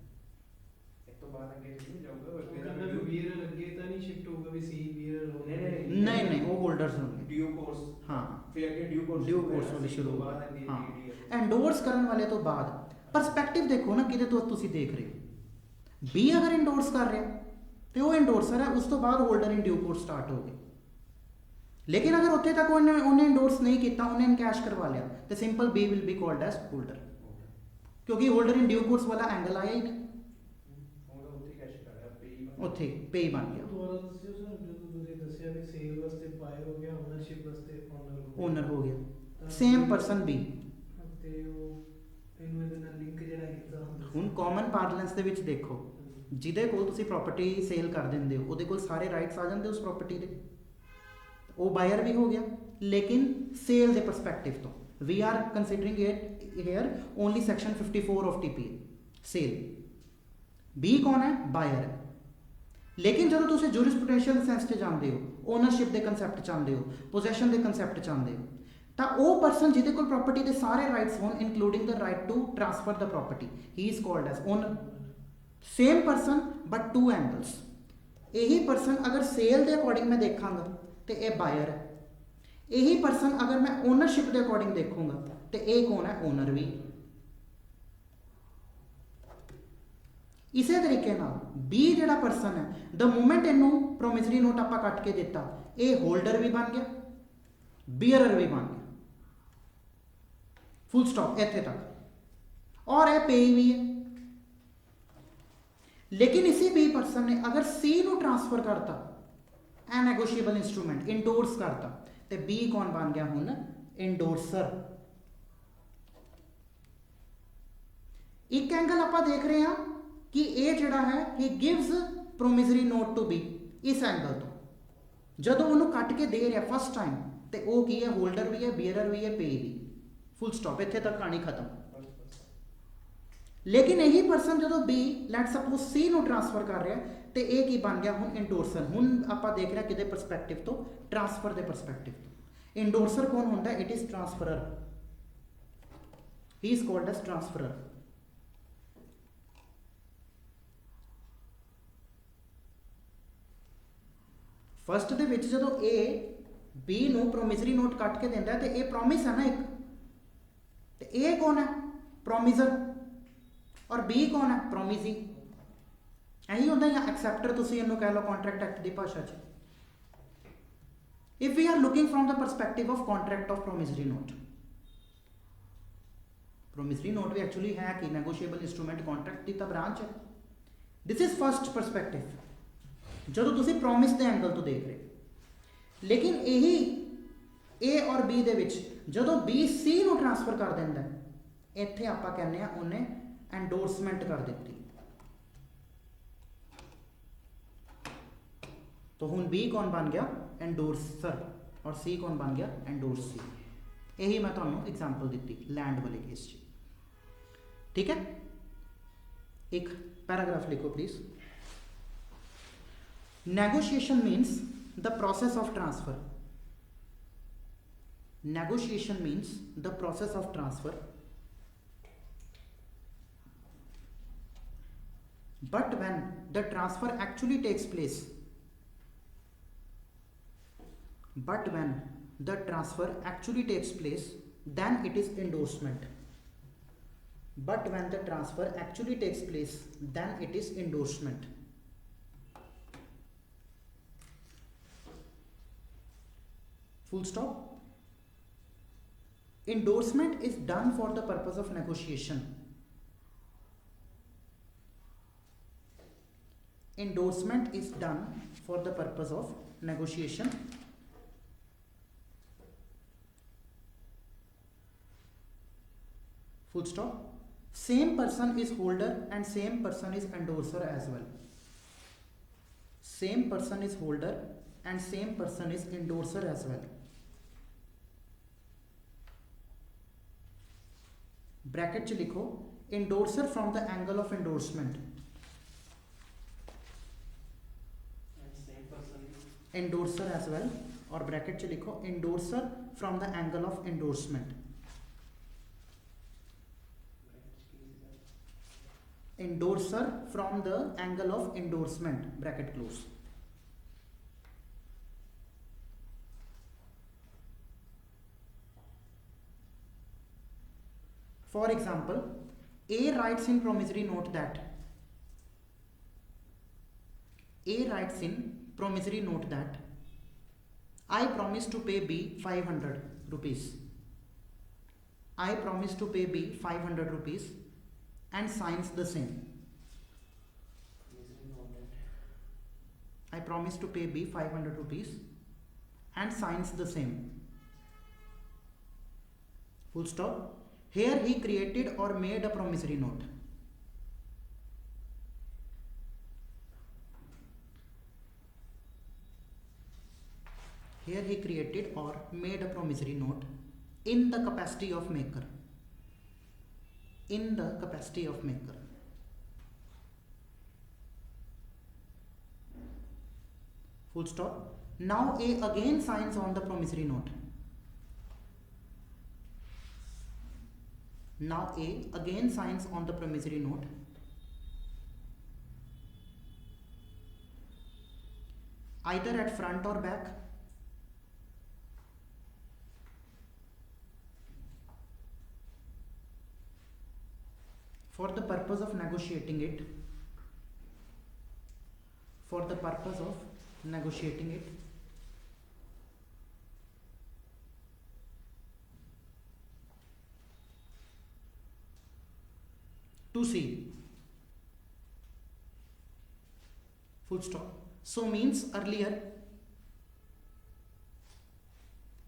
ਇਸ ਤੋਂ ਬਾਅਦ ਅੱਗੇ ਨਹੀਂ ਜਾਊਗਾ ਉਹ ਕਹਿੰਦਾ ਵੀ ਬੀਅਰ ਅੱਗੇ ਤਾਂ ਨਹੀਂ ਸ਼ਿਫਟ ਹੋਊਗਾ ਵੀ ਸੀ ਬੀਅਰ ਹੋ ਨਹੀਂ, ਨਹੀਂ, ਨਹੀਂ ਨਹੀਂ, ਉਹ ਹੋਲਡਰਸ ਹੋਣਗੇ। ਡਿਊ ਕੋਰਸ ਹਾਂ, ਫਿਰ ਅੱਗੇ ਡਿਊ ਕੋਰਸ ਡਿਊ ਕੋਰਸ ਵਾਲੀ ਸ਼ੁਰੂ ਬਾਅਦ ਹੋਊਗਾ। ਅੱਗੇ ਹਾਂ, DD ਐਂਡੋਰਸ ਕਰਨ ਵਾਲੇ ਤੋਂ ਬਾਅਦ ਪਰਸਪੈਕਟਿਵ ਦੇਖੋ ਨਾ ਕਿਹਦੇ ਤੋਂ ਤੁਸੀਂ ਦੇਖ ਰਹੇ ਹੋ। B ਅਗਰ ਇੰਡੋਰਸ ਕਰ ਰਿਹਾ ਤੇ ਉਹ ਇੰਡੋਰਸਰ ਹੈ, ਉਸ ਤੋਂ ਬਾਅਦ holder in due course start ਹੋ ਗਏ। ਲੇਕਿਨ ਅਗਰ ਉੱਥੇ ਤੱਕ ਉਹਨੇ ਇੰਡੋਰਸ ਨਹੀਂ ਕੀਤਾ, ਉਹਨੇ ਇਨਕੈਸ਼ ਕਰਵਾ ਲਿਆ ਤੇ simple B will be called as holder, ਕਿਉਂਕਿ ਹੋਲਡਰ ਇਨ ਡਿਊ ਕੋਰਸ ਵਾਲਾ ਐਂਗਲ ਆਇਆ ਹੀ ਨਹੀਂ, ਉਹਦਾ ਉੱਥੇ ਕੈਸ਼ ਕਰ ਰਿਹਾ ਪੇ ਉੱਥੇ ਪੇ ਬਣ ਗਿਆ, ਦੁਬਾਰਾ ਦੱਸਿਓ ਸਰ, ਜਦੋਂ ਤੁਸੀਂ ਦੱਸਿਆ ਵੀ ਸੇਲ ਵਾਸਤੇ ਬਾਇਰ ਹੋ ਗਿਆ, ਓਨਰਸ਼ਿਪ ਵਾਸਤੇ ਓਨਰ ਹੋ ਗਿਆ। Same person B। ਤੇ ਉਹ ਇਹਨੂੰ ਇਹਦੇ ਨਾਲ ਲਿੰਕ ਜਿਹੜਾ ਕੀਤਾ ਹੁੰਦਾ ਹੁਣ ਕਾਮਨ ਪਾਰਲੈਂਸ ਦੇ ਵਿੱਚ ਦੇਖੋ, ਜਿਹਦੇ ਕੋਲ ਤੁਸੀਂ ਪ੍ਰਾਪਰਟੀ ਸੇਲ ਕਰ ਦਿੰਦੇ ਹੋ ਉਹਦੇ ਕੋਲ ਸਾਰੇ ਰਾਈਟਸ ਆ ਜਾਂਦੇ ਉਸ ਪ੍ਰਾਪਰਟੀ ਦੇ, ਉਹ ਬਾਇਰ ਵੀ ਹੋ ਗਿਆ। ਲੇਕਿਨ ਸੇਲ ਦੇ ਪਰਸਪੈਕਟਿਵ ਤੋਂ we are considering it here only section 54 of TPA sale. B ਕੌਣ ਹੈ? ਬਾਇਰ ਹੈ। ਲੇਕਿਨ ਜਦੋਂ ਤੁਸੀਂ ਜੂਰਿਸਪ੍ਰੂਡੈਂਸ਼ੀਅਲ ਸੈਂਸ 'ਚ ਜਾਂਦੇ ਹੋ, ਓਨਰਸ਼ਿਪ ਦੇ ਕੰਸੈਪਟ 'ਚ ਆਉਂਦੇ ਹੋ, ਪੋਜੈਸ਼ਨ ਦੇ ਕੰਸੈਪਟ 'ਚ ਆਉਂਦੇ ਹੋ, ਤਾਂ ਉਹ ਪਰਸਨ ਜਿਹਦੇ ਕੋਲ ਪ੍ਰਾਪਰਟੀ ਦੇ ਸਾਰੇ ਰਾਈਟਸ ਹੋਣ including the right to transfer the property, he is called as owner. Same person but two angles. ਇਹੀ ਪਰਸਨ ਅਗਰ ਸੇਲ ਦੇ ਅਕੋਰਡਿੰਗ ਮੈਂ ਦੇਖਾਂਗਾ ਤੇ ਇਹ ਬਾਇਰ ਹੈ, ਇਹੀ ਪਰਸਨ ਅਗਰ ਮੈਂ ਓਨਰਸ਼ਿਪ ਦੇ ਅਕੋਰਡਿੰਗ ਦੇਖੂੰਗਾ ਤੇ ਇਹ ਕੌਣ ਹੈ? ਓਨਰ ਵੀ। ਇਸੇ ਤਰੀਕੇ ਨਾਲ B ਜਿਹੜਾ ਪਰਸਨ ਹੈ, ਦ ਮੂਮੈਂਟ ਇਹਨੂੰ ਪ੍ਰੋਮਿਸਰੀ ਨੋਟ ਆਪਾਂ ਕੱਟ ਕੇ ਦਿੱਤਾ, ਇਹ ਹੋਲਡਰ ਵੀ ਬਣ ਗਿਆ, ਬੀਅਰਰ ਵੀ ਬਣ ਗਿਆ, ਫੁੱਲ ਸਟਾਪ ਇੱਥੇ ਤੱਕ, ਔਰ ਇਹ ਪੇ ਵੀ ਹੈ। ਲੇਕਿਨ ਇਸੇ B ਪਰਸਨ ਨੇ ਅਗਰ C ਨੂੰ ਟ੍ਰਾਂਸਫਰ ਕਰਤਾ, ਐ ਨੈਗੋਸ਼ੀਏਬਲ ਇੰਸਟਰੂਮੈਂਟ ਇੰਡੋਰਸ ਕਰਤਾ, ਤੇ B ਕੌਣ ਬਣ ਗਿਆ ਹੁਣ? ਇੰਡੋਰਸਰ। एक एंगल आप देख रहे हैं कि ए जिहड़ा है he gives promissory note to B इस एंगल तो ਜਦੋਂ ਉਹਨੂੰ ਕੱਟ ਕੇ ਦੇ ਰਿਹਾ ਫਸਟ ਟਾਈਮ ਤੇ ਉਹ ਕੀ ਹੈ ਹੋਲਡਰ ਵੀ ਹੈ ਬੀਅਰਰ ਵੀ ਹੈ ਪੇ ਵੀ ਫੁੱਲ ਸਟਾਪ ਇੱਥੇ ਤੱਕ ਕਹਾਣੀ ਖਤਮ ਲੇਕਿਨ ਇਹੀ ਪਰਸਨ ਜਦੋਂ ਬੀ ਲੈਟ ਸਪੋਜ਼ ਸੀ ਨੂੰ ਟ੍ਰਾਂਸਫਰ ਕਰ ਰਿਹਾ ਤੇ ਇਹ ਕੀ ਬਣ ਗਿਆ ਹੁਣ ਇੰਡੋਰਸਰ ਹੁਣ ਆਪਾਂ ਦੇਖ ਰਿਹਾ ਕਿਹਦੇ ਪਰਸਪੈਕਟਿਵ ਤੋਂ ਟ੍ਰਾਂਸਫਰ ਦੇ ਪਰਸਪੈਕਟਿਵ ਤੋਂ ਇੰਡੋਰਸਰ ਕੌਣ ਹੁੰਦਾ it is transferor he is called as transferor first दे विच जदों ए बी नूं प्रोमिसरी नोट कट के दिंदा है तो ये प्रोमिस है ना एक तो ए कौन है प्रोमिसर और बी कौन है प्रोमिसी यही होंदा या एक्सैप्टर तुसीं इहनूं कह लो कॉन्ट्रैक्ट एक्ट की भाषा च if we are looking from the perspective of contract of promissory note भी एक्चुअली है कि नैगोशिएबल इंस्ट्रूमेंट कॉन्ट्रैक्ट की तो ब्रांच है दिस इज फस्ट परसपैक्टिव ਜਦੋਂ ਤੁਸੀਂ ਪ੍ਰੋਮਿਸ ਦੇ ਐਂਗਲ ਤੋਂ ਦੇਖ ਰਹੇ ਲੇਕਿਨ ਇਹੀ A ਔਰ B ਦੇ ਵਿੱਚ ਜਦੋਂ B C ਨੂੰ ਟ੍ਰਾਂਸਫਰ ਕਰ ਦਿੰਦਾ ਇੱਥੇ ਆਪਾਂ ਕਹਿੰਦੇ ਆ ਉਹਨੇ ਐਂਡੋਰਸਮੈਂਟ ਕਰ ਦਿੱਤੀ तो ਹੁਣ B ਕੌਣ ਬਣ ਗਿਆ ਐਂਡੋਰਸਰ ਔਰ C ਕੌਣ ਬਣ ਗਿਆ ਐਂਡੋਰਸੀ ਇਹੀ ਮੈਂ ਤੁਹਾਨੂੰ ਐਗਜ਼ਾਮਪਲ ਦਿੱਤੀ ਲੈਂਡ ਵਾਲੇ ਕੇਸ 'ਚ ਠੀਕ ਹੈ ਇੱਕ ਪੈਰਾਗ੍ਰਾਫ ਲਿਖੋ please Negotiation means the process of transfer. Negotiation means the process of transfer. But when the transfer actually takes place, then it is endorsement. But when the transfer actually takes place, then it is endorsement. Full stop. Endorsement is done for the purpose of negotiation. Endorsement is done for the purpose of negotiation. Full stop. Same person is holder and same person is endorser as well. Same person is holder and same person is endorser as well. Bracket च लिखो endorser from the angle of endorsement endorser as well और bracket च लिखो endorser from the angle of endorsement endorser from the angle of endorsement bracket close For example, A writes in promissory note that I promise to pay B 500 rupees. I promise to pay B 500 rupees and signs the same. I promise to pay B 500 rupees and signs the same. Full stop. Here he created or made a promissory note. Here he created or made a promissory note in the capacity of maker. In the capacity of maker. Full stop. Now A again signs on the promissory note. Now A again signs on the promissory note. Either at front or back. For the purpose of negotiating it. For the purpose of negotiating it. To see. Full stop. So means earlier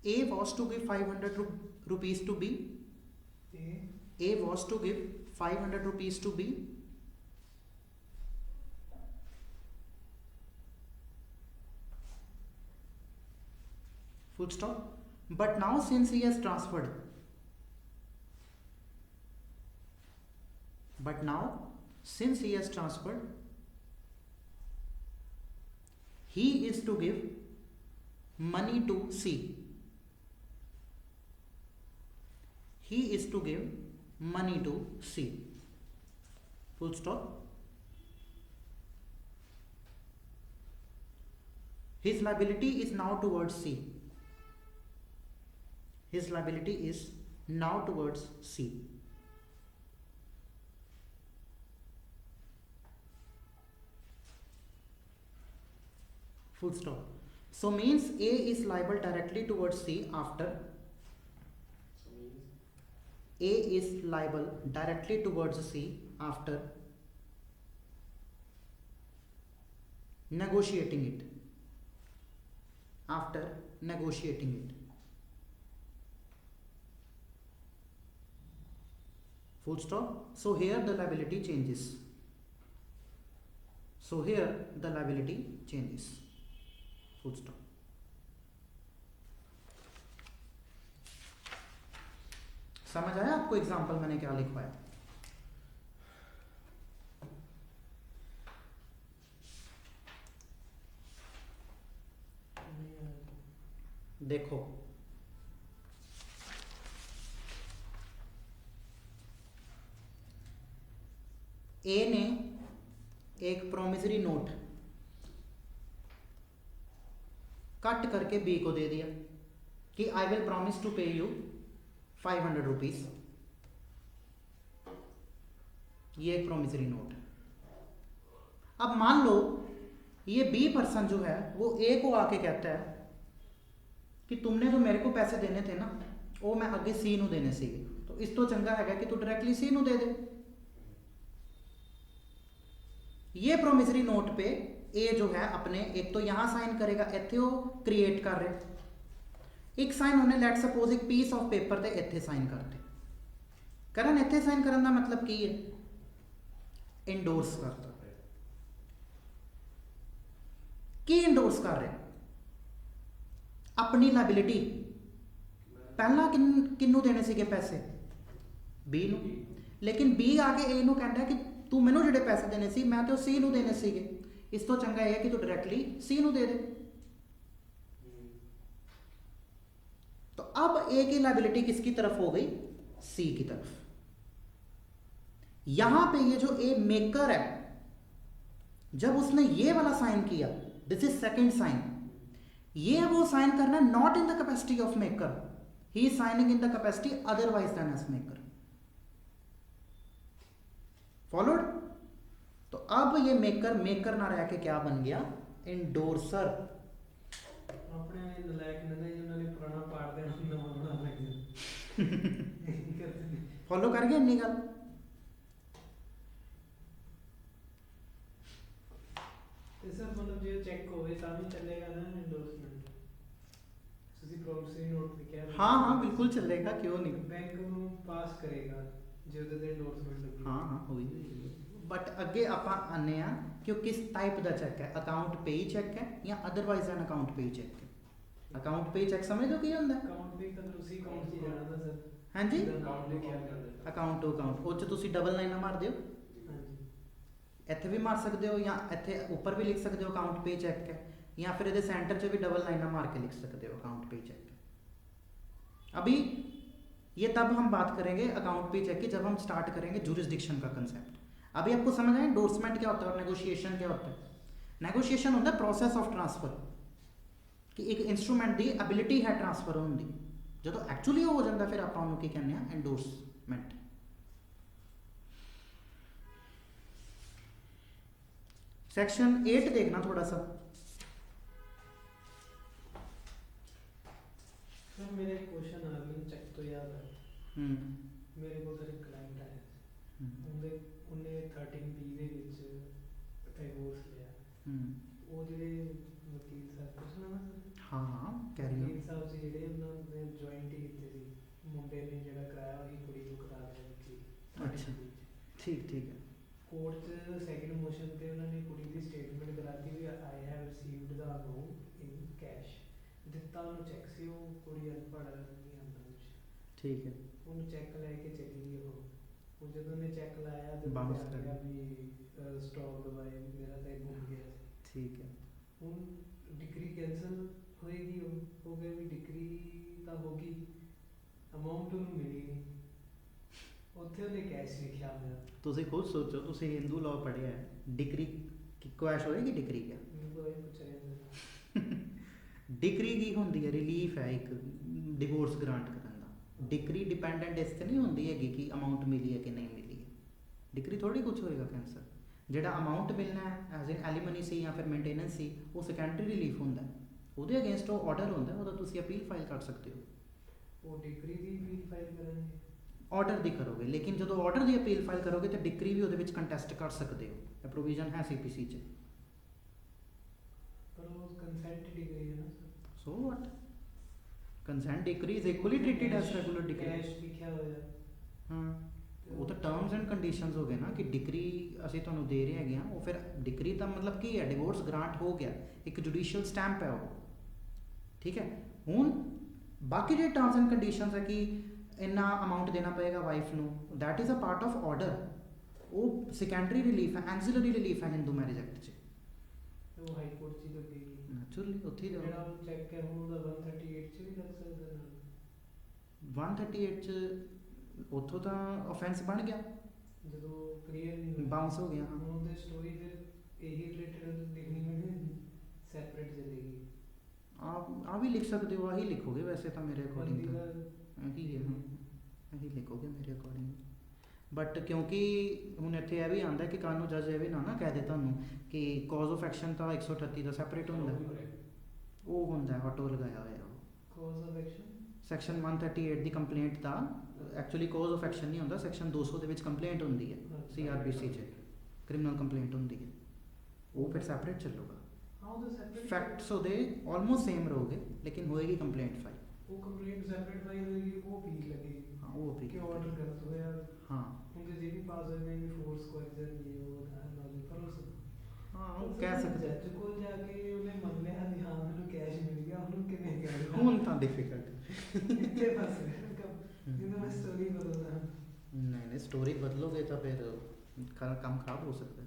A was to give 500 rupees to B. A was to give 500 rupees to B. Full stop. But now since he has transferred, he is to give money to C. He is to give money to C. Full stop. His liability is now towards C. His liability is now towards C. Full stop. So means A is liable directly towards C after A is liable directly towards C after negotiating it. After negotiating it. Full stop. So here the liability changes. So here the liability changes. Full stop. समझ आया आपको example मैंने क्या लिखवाया? देखो ए ने एक promissory note cut करके बी को दे दिया कि आई विल प्रॉमिस टू पे यू 500 रुपीज। ये एक प्रोमिसरी नोट है। अब मान लो ये बी पर्सन जो है वो ए को आके कहता है कि तुमने जो मेरे को पैसे देने थे ना वो मैं अगे सी नू देने सी, तो इस तो चंगा है कि तू डायरेक्टली सी नू दे दे। ये प्रोमिसरी नोट पे ए जो है अपने एक तो यहां साइन करेगा, इथे वो क्रिएट कर रहे, एक साइन उन्हें लेट सपोज एक पीस ऑफ पेपर ते इथे साइन करते करन। इथे साइन करन दा मतलब की है? इंडोर्स करता। की इंडोर्स कर रहे? अपनी लाइबिलिटी। पहला किन्नू देने सीगे पैसे? बी नू। लेकिन बी आके ए नू कहता है कि तू मैनू जिहड़े पैसे देने सी मैं तो सी नू देने सीगे, इस तो चंगा है कि तू डायरेक्टली सी नू दे दे। तो अब ए की लाइबिलिटी किसकी तरफ हो गई? सी की तरफ। यहां पे ये जो ए मेकर है, जब उसने ये वाला साइन किया, दिस इज सेकंड साइन, ये वो साइन करना है not in the capacity of maker, he is signing in the capacity otherwise then as maker. Followed? तो अब ये मेकर ना रह के क्या बन गया? इंडोर्सर। अपने नलायक ने जिन्होंने पुराना पार्ट देना नवा बना लगे। फॉलो कर गए इन्नी गल? सर मतलब जो चेक होवे ਤਾਂ ਵੀ ਚੱਲੇਗਾ ਨਾ ਐਂਡੋਰਸਮੈਂਟ? ਤੁਸੀਂ ਪ੍ਰੋਮਿਸਰੀ ਨੋਟ ਲਿਖਿਆ? हाँ बिल्कुल चलेगा, क्यों नहीं। बैंक ਨੂੰ ਪਾਸ ਕਰੇਗਾ ਜੇ ਉਹਦੇ ਤੇ ਐਂਡੋਰਸਮੈਂਟ ਲੱਗੀ। हाँ होई। बट अगे ਆਪਾਂ ਆਨੇ ਆ ਕਿ ਉਹ ਕਿਸ ਟਾਈਪ ਦਾ ਚੈੱਕ ਹੈ, ਅਕਾਊਂਟ ਪੇਈ ਚੈੱਕ ਹੈ ਜਾਂ ਅਦਰਵਾਈਜ਼ ਐਨ ਅਕਾਊਂਟ ਪੇਈ ਚੈੱਕ ਹੈ। ਅਕਾਊਂਟ ਪੇਈ ਚੈੱਕ ਸਮਝਦੇ ਹੋ ਕੀ ਹੁੰਦਾ? ਅਕਾਊਂਟ ਪੇ ਤਾਂ ਤੁਸੀਂ ਅਕਾਊਂਟ 'ਚ ਜਾਣਾ ਦਾ ਸਰ। ਹਾਂਜੀ, ਅਕਾਊਂਟ ਲਿਖਿਆ ਹੁੰਦਾ ਅਕਾਊਂਟ ਟੂ ਅਕਾਊਂਟ, ਉਹ 'ਚ ਤੁਸੀਂ ਡਬਲ ਲਾਈਨਾਂ ਮਾਰ ਦਿਓ। ਹਾਂਜੀ, ਇੱਥੇ ਵੀ ਮਾਰ ਸਕਦੇ ਹੋ ਜਾਂ ਇੱਥੇ ਉੱਪਰ ਵੀ ਲਿਖ ਸਕਦੇ ਹੋ ਅਕਾਊਂਟ ਪੇ ਚੈੱਕ ਹੈ, ਜਾਂ फिर ਇਹਦੇ सेंटर 'ਚ भी डबल लाइना मार के लिख सकते हो अकाउंट पे चेक। अभी ये तब हम बात करेंगे अकाउंट पे चेक की जब हम स्टार्ट करेंगे जुरिस्डिक्शन का कंसेप्ट। अभी आपको समझ आए एंडोर्समेंट क्या होता है और नेगोशिएशन क्या होता है? नेगोशिएशन होता है प्रोसेस ऑफ ट्रांसफर, कि एक इंस्ट्रूमेंट की एबिलिटी है ट्रांसफर होने की, जो एक्चुअली हो जाता फिर आप की कहने हैं एंडोर्समेंट। सेक्शन 8 देखना थोड़ा सा। सर मेरे क्वेश्चन आ गए चेक तो याद है। मेरे को सर एक क्लाइंट आया, ਉਹਨੇ 13B ਦੇ ਵਿੱਚ ਡਿਵੋਰਸ ਲਿਆ। ਉਹ ਜਿਹੜੇ ਵਕੀਲ ਸਾਹਿਬ ਪੁੱਛਣਾ ਨਾ ਸਰ? ਹਾਂ ਕੈਰੀ ਵਕੀਲ ਸਾਹਿਬ ਸੀ ਜਿਹੜੇ ਉਹਨਾਂ ਨੇ ਜੁਆਇੰਟ ਹੀ ਕੀਤੇ ਸੀ, ਮੁੰਡੇ ਨੇ ਜਿਹੜਾ ਕਰਾਇਆ ਉਹੀ ਕੁੜੀ ਨੂੰ ਕਰਾ ਲਿਆ ਵਕੀਲ। ਅੱਛਾ ਠੀਕ ਠੀਕ ਹੈ ਕੋਰਟ 'ਚ ਸੈਕਿੰਡ ਮੋਸ਼ਨ ਤੇ ਉਹਨਾਂ ਨੇ ਕੁੜੀ ਦੀ ਸਟੇਟਮੈਂਟ ਕਰਾਤੀ ਵੀ I have received the amount in cash, ਦਿੱਤਾ ਉਹਨੂੰ ਚੈੱਕ ਸੀ, ਉਹ ਕੁੜੀ ਅਨਪੜ੍ਹ ਨਹੀਂ ਆਉਂਦਾ ਕੁਛ, ਠੀਕ ਹੈ ਉਹਨੂੰ ਚੈੱਕ ਲੈ ਕੇ ਚਲੀ ਗਈ ਉਹ ਜਦੋਂ ਉਹਨੇ ਚੈੱਕ ਲਾਇਆ ਤੇ Bounce ਆ ਕਰ ਗਿਆ ਵੀ ਸਟਾਕ ਦਵਾਏ, ਮੇਰਾ ਤਾਂ ਇਹ ਗੁੰਮ ਗਿਆ ਸੀ। ਠੀਕ ਹੈ ਹੁਣ ਡਿਗਰੀ ਕੈਂਸਲ ਹੋਏਗੀ, ਉਹ ਹੋ ਗਿਆ ਵੀ ਡਿਗਰੀ ਤਾਂ ਹੋ ਗਈ, ਅਮਾਊਂਟ ਉਹਨੂੰ ਮਿਲੀ ਨਹੀਂ, ਉੱਥੇ ਉਹਨੇ ਕੈਸ਼ ਲਿਖਿਆ ਹੋਇਆ। ਤੁਸੀਂ ਖੁਦ ਸੋਚੋ, ਤੁਸੀਂ ਹਿੰਦੂ ਲਾਅ ਪੜ੍ਹਿਆ ਹੈ, ਡਿਗਰੀ ਕੀ ਕੁਐਸ਼ ਹੋਏਗੀ ਡਿਗਰੀ ਕਿਆ ਮੈਨੂੰ ਤਾਂ ਇਹ ਪੁੱਛਿਆ ਜਾਂਦਾ। ਡਿਗਰੀ ਕੀ ਹੁੰਦੀ ਹੈ? ਰਿਲੀਫ ਹੈ ਇੱਕ ਡਿਵੋਰਸ ਗ੍ਰਾਂਟ ਕਰਨ ਦਾ। ਡਿਗਰੀ ਡਿਪੈਂਡੈਂਟ ਇਸ ਤੇ ਨਹੀਂ ਹੁੰਦੀ ਹੈਗੀ ਕਿ ਅਮਾਊਂਟ ਮਿਲੀ ਹੈ ਕਿ ਨਹੀਂ ਮਿਲੀ ਹੈ। ਡਿਗਰੀ ਥੋੜੀ ਕੁਝ ਹੋਏਗਾ ਕੈਂਸਰ, ਜਿਹੜਾ ਅਮਾਊਂਟ ਮਿਲਣਾ ਹੈ ਐਜ਼ ਇਨ ਐਲੀਮਨੀ ਸੀ ਜਾਂ ਫਿਰ ਮੇਨਟੇਨੈਂਸ ਸੀ, ਉਹ ਸੈਕੰਡਰੀ ਰਿਲੀਫ ਹੁੰਦਾ, ਉਹਦੇ ਅਗੇਂਸਟ ਉਹ ਆਰਡਰ ਹੁੰਦਾ, ਉਹਦਾ ਤੁਸੀਂ ਅਪੀਲ ਫਾਈਲ ਕਰ ਸਕਦੇ ਹੋ। ਉਹ ਡਿਗਰੀ ਦੀ ਵੀ ਫਾਈਲ ਕਰਾਂਗੇ, ਆਰਡਰ ਦੀ ਕਰੋਗੇ, ਲੇਕਿਨ ਜਦੋਂ ਆਰਡਰ ਦੀ ਅਪੀਲ ਫਾਈਲ ਕਰੋਗੇ ਤਾਂ ਡਿਗਰੀ ਵੀ ਉਹਦੇ ਵਿੱਚ ਕੰਟੈਸਟ ਕਰ ਸਕਦੇ ਹੋ, ਇਹ ਪ੍ਰੋਵੀਜ਼ਨ ਹੈ ਸੀਪੀਸੀ 'ਚ। ਪਰ ਉਹ ਕੰਸੈਂਟ ਡਿਗਰੀ ਹੈ ਨਾ sir. So what, consent degree is equally treated S regular degree. Cash ਲਿਖਿਆ ਹੋਇਆ। ਹਾਂ, ਉਹ ਤਾਂ ਟਰਮਸ ਐਂਡ ਕੰਡੀਸ਼ਨਸ ਹੋ ਗਏ ਨਾ ਕਿ ਡਿਗਰੀ ਅਸੀਂ ਤੁਹਾਨੂੰ ਦੇ ਰਹੇ ਹੈਗੇ ਆ, ਉਹ ਫਿਰ ਡਿਗਰੀ ਦਾ ਮਤਲਬ ਕੀ ਹੈ? ਡਿਵੋਰਸ ਗ੍ਰਾਂਟ ਹੋ ਗਿਆ, ਇੱਕ ਜੁਡੀਸ਼ੀਅਲ ਸਟੈਂਪ ਹੈ ਉਹ, ਠੀਕ ਹੈ। ਹੁਣ ਬਾਕੀ ਜਿਹੜੇ ਟਰਮਸ ਐਂਡ ਕੰਡੀਸ਼ਨਸ ਹੈ ਕਿ ਇੰਨਾ ਅਮਾਊਂਟ ਦੇਣਾ ਪਏਗਾ ਵਾਈਫ ਨੂੰ, that is a part of order, ਉਹ ਸੈਕੰਡਰੀ ਰਿਲੀਫ ਹੈ, ਐਂਸਿਲਰੀ ਰਿਲੀਫ ਹੈ ਹਿੰਦੂ ਮੈਰਿਜ ਐਕਟ 'ਚ। ਉਹ ਹਾਈ ਕੋਰਟ 'ਚ ਹੀ ਲੱਗੇਗੀ ਨੈਚੁਰਲੀ ਉੱਥੇ ਹੀ ਜਿਹੜਾ ਉਹ ਚੈੱਕ ਹੈ, ਹੁਣ ਉਹਦਾ 138 'ਚ ਵੀ ਲੱਗ ਸਕਦਾ ਨਾਲ। 138 'ਚ ਉੱਥੋਂ ਤਾਂ ਆਫੈਂਸ ਬਣ ਗਿਆ, ਜਦੋਂ ਕਲੀਅਰ ਨਹੀਂ ਹੋਇਆ, ਬਾਉਂਸ ਹੋ ਗਿਆ। ਹੁਣ ਉਹਦੇ ਸਟੋਰੀ ਫਿਰ ਇਹੀ ਰਿਲੇਟਡ ਲਿਖਣੀ ਹੋਣੀ, ਸੈਪਰੇਟ ਚੱਲੇਗੀ। ਆ ਵੀ ਲਿਖ ਸਕਦੇ ਹੋ, ਆਹੀ ਲਿਖੋਗੇ ਵੈਸੇ ਤਾਂ ਮੇਰੇ ਅਕੋਰਡਿੰਗ ਬੰਦੀ ਤਾਂ ਦਾ ਇਹੀ ਹੈ, ਇਹੀ ਲਿਖੋਗੇ ਮੇਰੇ ਅਕੋਰਡਿੰਗ। ਬਟ ਕਿਉਂਕਿ ਹੁਣ ਇੱਥੇ ਇਹ ਵੀ ਆਉਂਦਾ ਕਿ ਕੱਲ੍ਹ ਨੂੰ ਜੱਜ ਇਹ ਵੀ ਨਾ ਕਹਿ ਦੇ ਤੁਹਾਨੂੰ ਕਿ ਕਾਜ਼ ਆਫ ਐਕਸ਼ਨ ਤਾਂ 138 ਦਾ ਸੈਪਰੇਟ ਹੁੰਦਾ, ਉਹ ਹੁੰਦਾ ਆਟੋ ਲਗਾਇਆ ਹੋਇਆ ਉਹ cause of action section 138 the complaint the actually cause of action ਨਹੀਂ ਹੁੰਦਾ, ਸੈਕਸ਼ਨ 200 ਦੇ ਵਿੱਚ ਕੰਪਲੇਂਟ ਹੁੰਦੀ ਹੈ ਸੀਆਰਬੀਸੀ 'ਚ, ਕ੍ਰਿਮੀਨਲ ਕੰਪਲੇਂਟ ਹੁੰਦੀ ਹੈ, ਉਹ ਫਿਰ ਸੈਪਰੇਟ ਚੱਲੂਗਾ। ਹਾਂ ਉਹਦਾ ਸੈਪਰੇਟ ਫੈਕਟਸ ਉਹਦੇ ਆਲਮੋਸਟ ਸੇਮ ਰਹੋਗੇ, ਲੇਕਿਨ ਹੋਏਗੀ ਕੰਪਲੇਂਟ ਫਾਈਲ। ਉਹ ਕੰਪਲੇਂਟ ਸੈਪਰੇਟ ਫਾਈਲ ਹੋਏਗੀ, ਉਹ ਅਪੀਲ ਲੱਗੇਗੀ। ਹਾਂ ਉਹ ਕਿ ਅਪੀਲ ਆਰਡਰ ਗਲਤ ਹੋਇਆ, ਹਾਂ ਉਹਦੇ ਜੇ ਵੀ ਪਾਸ ਹੋਏ ਨੇ ਵੀ ਫੋਰਸ ਕੋਐਕਸ਼ਨ ਇਹ ਉਹ ਨਾਲ ਪਰ ਉਸ ਹਾਂ ਉਹ ਕਹਿ ਸਕਦੇ ਜੱਜ ਕੋਲ ਜਾ ਕੇ ਉਹਨੇ ਮੰਨ ਲਿਆ ਵੀ ਹਾਂ ਮੈਨੂੰ ਕੈਸ਼ ਮਿਲ ਗਿਆ, ਉਹਨੂੰ ਕਿਵੇਂ ਕਹਿ ਹੁਣ ਤਾਂ ਡਿਫਿਕਲਟ ਕਿੱਥੇ ਫਸ ਗਿਆ ਜਦੋਂ ਮੈਂ ਸਟੋਰੀ ਬਦਲਦਾ। ਨਹੀਂ ਸਟੋਰੀ ਬਦਲੋਗੇ ਤਾਂ ਫਿਰ ਕੰਮ ਖਰਾਬ ਹੋ ਸਕਦਾ।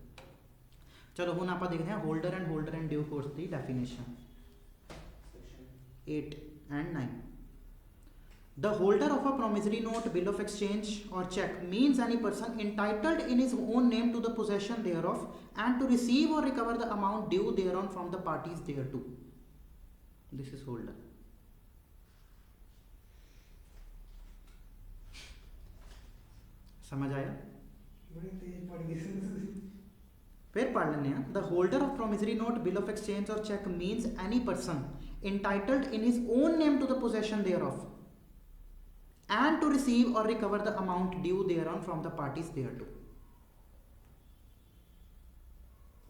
ਚਲੋ ਹੁਣ ਆਪਾਂ ਦੇਖਦੇ ਹਾਂ holder and due course the definition 8 and 9. The holder of a promissory note, bill of exchange or check means any person entitled in his own name to the possession thereof and to receive or recover the amount due thereon from the parties thereto. This is holder. समझ आया? बड़ी तेज पड़ गई। फिर पढ़ लेने हैं। The holder of promissory note, bill of exchange or check means any person entitled in his own name to the possession thereof and to receive or recover the amount due thereon from the parties thereto.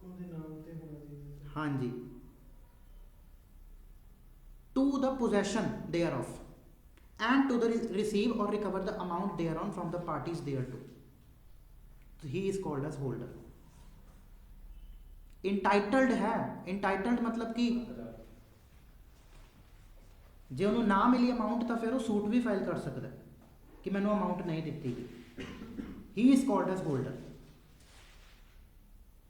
ਉਹਦੇ ਨਾਮ ਤੇ ਹੋਣਾ ਚਾਹੀਦਾ। हाँ जी, to the possession thereof and to the receive or recover the amount thereon from the parties thereto. So he is called as holder. Entitled है, entitled मतलब कि ਜੇ ਉਹਨੂੰ ਨਾ ਮਿਲੀ ਅਮਾਉਂਟ ਤਾਂ ਫਿਰ ਉਹ ਸੂਟ ਵੀ ਫਾਈਲ ਕਰ ਸਕਦਾ ਕਿ ਮੈਨੂੰ ਅਮਾਉਂਟ ਨਹੀਂ ਦਿੱਤੀ ਗਈ। ਹੀ ਇਜ਼ ਕਾਲਡ ਐਸ ਹੋਲਡਰ।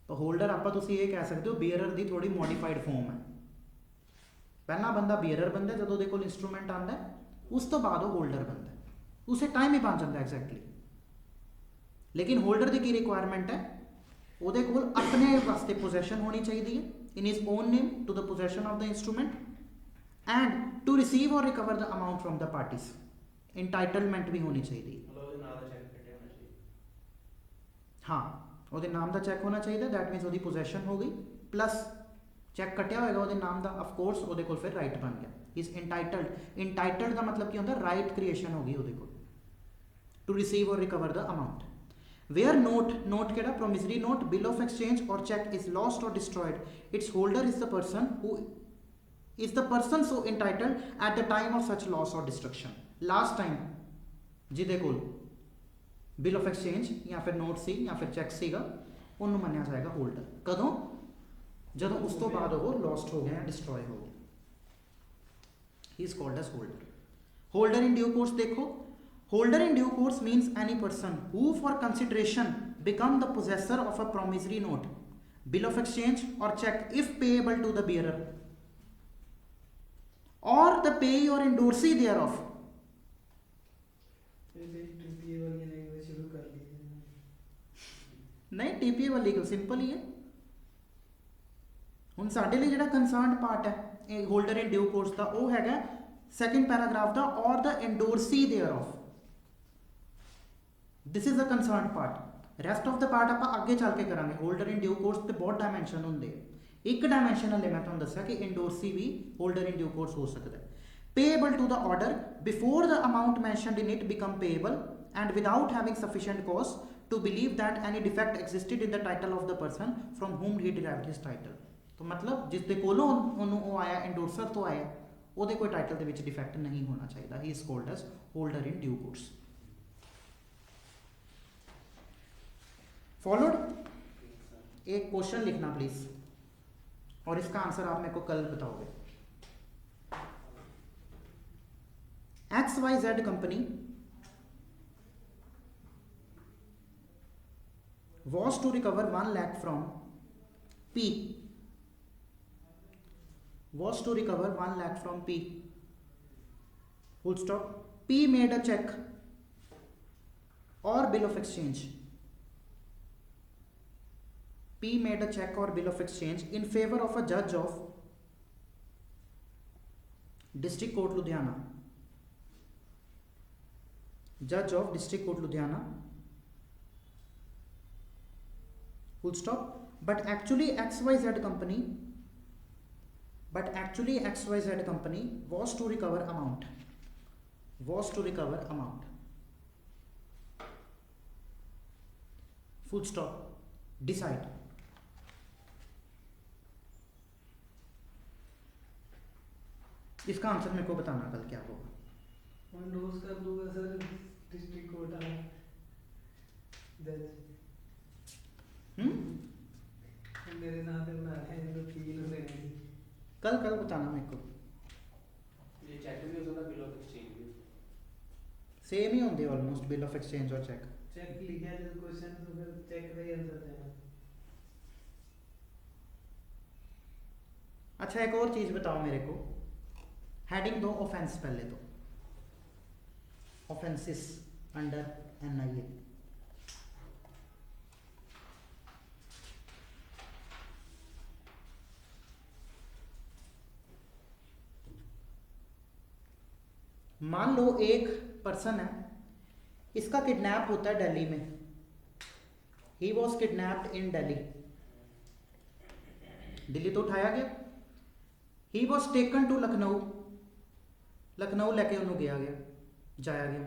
ਤਾਂ ਹੋਲਡਰ ਆਪਾਂ ਤੁਸੀਂ ਇਹ ਕਹਿ ਸਕਦੇ ਹੋ ਬੀਅਰਰ ਦੀ ਥੋੜੀ ਮੋਡੀਫਾਈਡ ਫਾਰਮ ਹੈ। ਪਹਿਲਾ ਬੰਦਾ ਬੀਅਰਰ ਬੰਦਾ ਜਦੋਂ ਉਹਦੇ ਕੋਲ ਇਨਸਟਰੂਮੈਂਟ ਆਉਂਦਾ, ਉਸ ਤੋਂ ਬਾਅਦ ਉਹ ਹੋਲਡਰ ਬੰਦਾ, ਉਸੇ ਟਾਈਮ ਹੀ ਬਣ ਜਾਂਦਾ ਐਗਜ਼ੈਕਟਲੀ। ਲੇਕਿਨ ਹੋਲਡਰ ਦੀ ਕੀ ਰਿਕੁਆਇਰਮੈਂਟ ਹੈ? ਉਹਦੇ ਕੋਲ ਆਪਣੇ ਵਾਸਤੇ ਪੋਜੈਸ਼ਨ ਹੋਣੀ ਚਾਹੀਦੀ ਹੈ in his own name to the possession of the instrument and to receive or recover the amount from the parties. Entitlement भी होनी चाहिए। ਉਹਦੇ ਨਾਮ ਦਾ ਚੈੱਕ ਕੱਟਿਆ ਹੋਣਾ ਚਾਹੀਦਾ। हाँ, ਉਹਦੇ ਨਾਮ ਦਾ ਚੈੱਕ ਹੋਣਾ ਚਾਹੀਦਾ, that means ਉਹਦੀ possession ਹੋ ਗਈ, plus ਚੈੱਕ ਕੱਟਿਆ ਹੋਏਗਾ ਉਹਦੇ ਨਾਮ ਦਾ, of course ਉਹਦੇ ਕੋਲ ਫਿਰ ਰਾਈਟ ਬਣ ਗਿਆ। is entitled ਦਾ ਮਤਲਬ ਕੀ ਹੁੰਦਾ? ਰਾਈਟ ਕ੍ਰੀਏਸ਼ਨ ਹੋ ਗਈ ਉਹਦੇ ਕੋਲ to receive or recover the amount. Where note ਕਿਹੜਾ? promissory note, bill of exchange or check is lost or destroyed, its holder is the person so entitled at the time of such loss or destruction. Last time ਜਿਹਦੇ ਕੋਲ bill of exchange या फिर note सी या फिर cheque सीगा ਉਹਨੂੰ ਮੰਨਿਆ ਜਾਏਗਾ ਹੋਲਡਰ। ਕਦੋਂ? ਜਦੋਂ ਉਸ ਤੋਂ ਬਾਅਦ ਉਹ ਲੌਸਟ ਹੋ ਗਿਆ ਜਾਂ ਡਿਸਟਰੋਏ ਹੋ ਗਿਆ, he is called as holder. Holder in due course ਦੇਖੋ, holder in due course means any person who for consideration become the possessor of a promissory note, bill of exchange or check if payable to the bearer or the payee or endorsee thereof। नहीं TPA वाली को simple ही है। ਹੁਣ ਸਾਡੇ ਲਈ ਜਿਹੜਾ concerned part ਹੈ ਇਹ ਹੋਲਡਰ ਇਨ ਡਿਊ ਕੋਰਸ ਦਾ ਉਹ ਹੈਗਾ ਸੈਕੰਡ ਪੈਰਾਗ੍ਰਾਫ ਦਾ ਔਰ ਦਾ endorsee thereof. This is the concern part. Rest of the part आप आगे चल के करांगे। होल्डर इन ड्यू कोर्स ते बहुत डायमेंशन होंगे। एक डायमेंशन वाले मैं तुहानूं दस्सिया कि एंडोरसी भी होल्डर इन ड्यू कोर्स हो सकता है। Payable to the order before the amount mentioned in it become payable and without having sufficient cause to believe that any defect existed in the title of the person from whom he derived his title। तो मतलब जिस दे कोलों उन्होंने वो आया एंडोरसर तो आया ਉਹਦੇ कोई टाइटल ਦੇ ਵਿੱਚ डिफेक्ट नहीं होना चाहिए। He is called as holder in due course. Followed? एक क्वेश्चन लिखना प्लीज और इसका आंसर आप मेरे को कल बताओगे। XYZ company was to recover 1 lakh from P, was to recover 1 lakh from P, full stop। P made a check or bill of exchange, P made a check or bill of exchange in favor of a judge of District Court Ludhiana, judge of District Court Ludhiana, full stop। but actually XYZ company was to recover amount, full stop। decide। इसका answer मेरे को बताना कल क्या होगा। Endorse कर दूंगा sir district court आ जज मेरे नाम पे बना रहे हैं तो फील हो रहे हैं। कल बताना मेरे को। ये चेक भी होता है, बिल ऑफ एक्सचेंज भी सेम ही होंगे almost, bill of exchange or check. Check लिखा है क्वेश्चन तो फिर चेक का ही आंसर देना। अच्छा एक और चीज बताओ मेरे को, हेडिंग दो ऑफेंस पहले तो, ऑफेंसेस अंडर NIA। मान लो एक पर्सन है, इसका किडनैप होता है दिल्ली में। He was kidnapped in Delhi, Delhi तो उठाया गया। He was taken to Lucknow, Lucknow लेके उन्होंने जाया गया।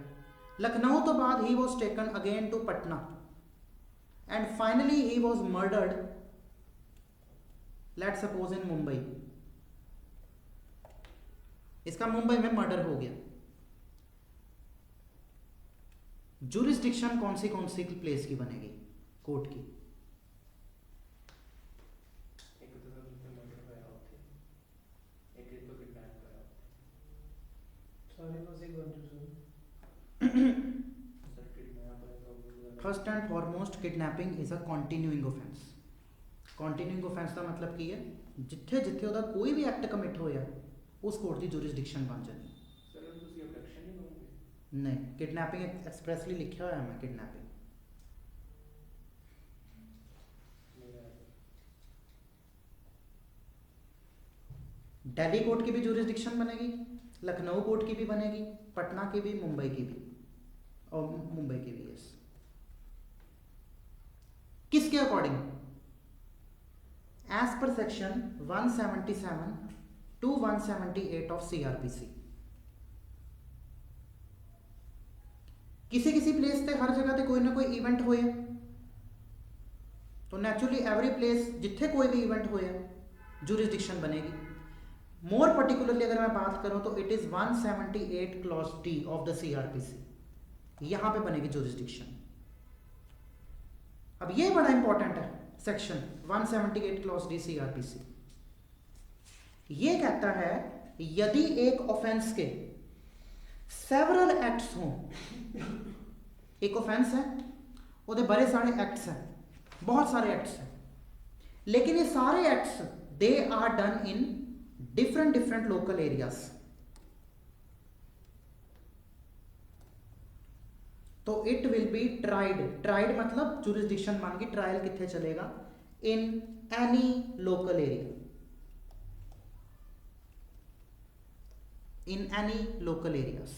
लखनऊ तो बाद he was taken again to Patna and finally he was murdered, let suppose in Mumbai. इसका मुंबई में मर्डर हो गया। जुरिस्डिक्शन कौन सी प्लेस की बनेगी? कोर्ट की। एक तो सर उसने मर्डर कराया होता है, एक तो किडनैप कराया होता है। सॉरी वाज एक कंफ्यूजन। सर किडनैप है तो first and foremost kidnapping is a continuing offence. Continuing offence का मतलब की है जिथे जिथे ਉਹਦਾ कोई भी एक्ट कमिट होया उस कोर्ट की जुरिस्डिक्शन बन जाती। सर ਤੁਸੀਂ ऑब्जेक्शन नहीं करोगे? नहीं, किडनैपिंग एक्सप्रेसली लिखा हुआ है मैं किडनैपिंग। दिल्ली कोर्ट की भी जुरिस्डिक्शन बनेगी, लखनऊ कोर्ट की भी बनेगी, पटना की भी, मुंबई की भी, और मुंबई की भी। यस, किसके according? As per section 177 to 178 of CRPC। किसी किसी प्लेस पे हर जगह पे कोई ना कोई इवेंट होए तो नेचुरली एवरी प्लेस जिथे कोई भी इवेंट होया जुरिस्डिक्शन बनेगी। मोर पर्टिकुलरली अगर मैं बात करूं तो it is 178 clause D of the CRPC, यहां पे बनेगी जुरिस्डिक्शन। अब ये बड़ा इंपॉर्टेंट है, सेक्शन 178 क्लॉज डी CRPC। ये कहता है यदि एक ऑफेंस के सेवरल एक्ट्स हों, एक ऑफेंस है ਉਹਦੇ बड़े सारे एक्ट्स हैं, बहुत सारे एक्ट्स हैं, लेकिन ये सारे acts they are done in different local areas. तो इट विल बी ट्राइड मतलब जुरिस्डिक्शन मान गई, ट्रायल कितने चलेगा, in any local area, in any local areas.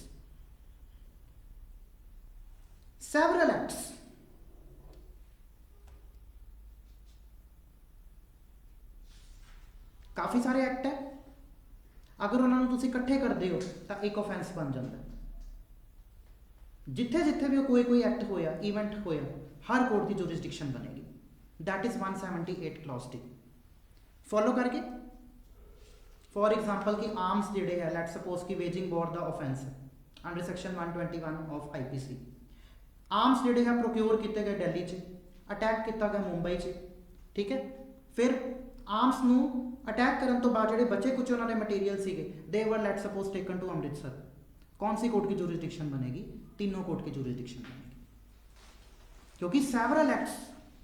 Several acts, काफ़ी सारे एक्ट है, अगर उन्होंने तुसी इकट्ठे करते हो तो एक ऑफेंस बन जाता है। जिथे जिथे भी कोई एक्ट होया, इवेंट होया, हर कोर्ट की जुरिस्डिक्शन बनेगी। That is 178 clause D. Follow करके फॉर एग्जाम्पल कि आर्म्स जिहड़े है, लेट सपोज कि वेजिंग वॉर द ऑफेंस है under section 121 of IPC। Arms जिहड़े है प्रोक्योर किए गए दिल्ली च, अटैक किया गया मुंबई च, ठीक है। फिर आर्म्स नू अटैक करने तो बाद जिहड़े बचे कुछ उन्होंने मटीरियल सीगे, they were let suppose taken to Amritsar. कौन सी कोर्ट की जुरिस्डिक्शन बनेगी? तीनों कोर्ट की जुरिस्डिक्शन बनेगी, क्योंकि सेवरल एक्ट्स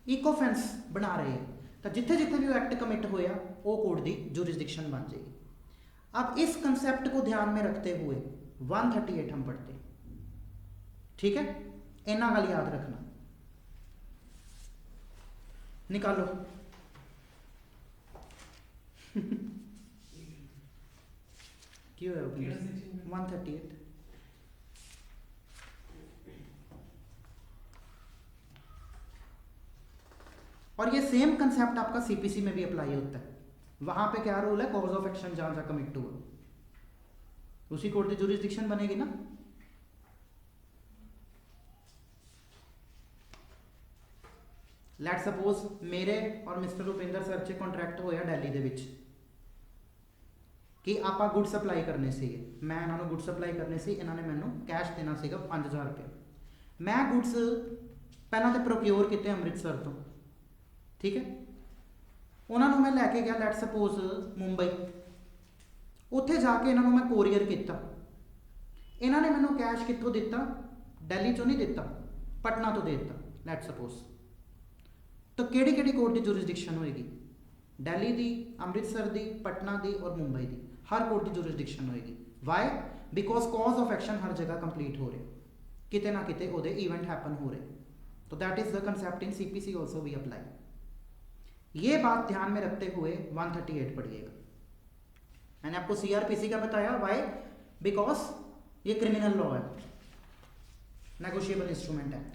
एक ऑफेंस बना रहे हैं, तो जिथे जिथे भी एक्ट कमिट होया वो कोर्ट की जुरिस्डिक्शन बन जाएगी। अब इस कंसेप्ट को ध्यान में रखते हुए 138 हम पढ़ते हैं, ठीक है। इना गल याद रखना, निकालो। क्यों है 138? और ये सेम कंसेप्ट आपका CPC में भी अप्लाई होता है। वहां पे क्या रूल है? कॉज ऑफ एक्शन जहां जहां कमिट हुआ उसी कोर्ट की जुरिस्डिक्शन बनेगी ना। लेट सपोज मेरे और मिस्टर रुपिंदर सर च कॉन्ट्रैक्ट होया दिल्ली दे विच कि आप गुड सप्लाई करने से, मैं इन्होंने गुड सप्लाई करने से, इन्होंने मैंने कैश देना सीगा 5000 रुपये। मैं गुड्स पहला तो प्रोक्योर किए अमृतसर तो, ठीक है। उन्होंने मैं लैके गया लेट सपोज मुंबई, उत्थे जाके इन्होंने मैं कोरियर किया, इन्होंने मैंने कैश कितों दिता? दिल्ली चो नहीं दिता, पटना तो दे दिता लेट सपोज। तो केड़ी केड़ी कोर्ट की जुरिस्डिक्शन होएगी? दिल्ली दी, अमृतसर दी, पटना दी और मुंबई दी, हर कोर्ट की जुरिस्डिक्शन होएगी। Why? Because cause of action हर जगह कंप्लीट हो रहे, किते ना किते ओदे इवेंट हैपन हो रहे। तो that is the concept in CPC also we apply. ये बात ध्यान में रखते हुए 138 पढ़िएगा। मैंने आपको CRPC का बताया, वाई? बिकॉज ये क्रिमिनल लॉ है, negotiable instrument act.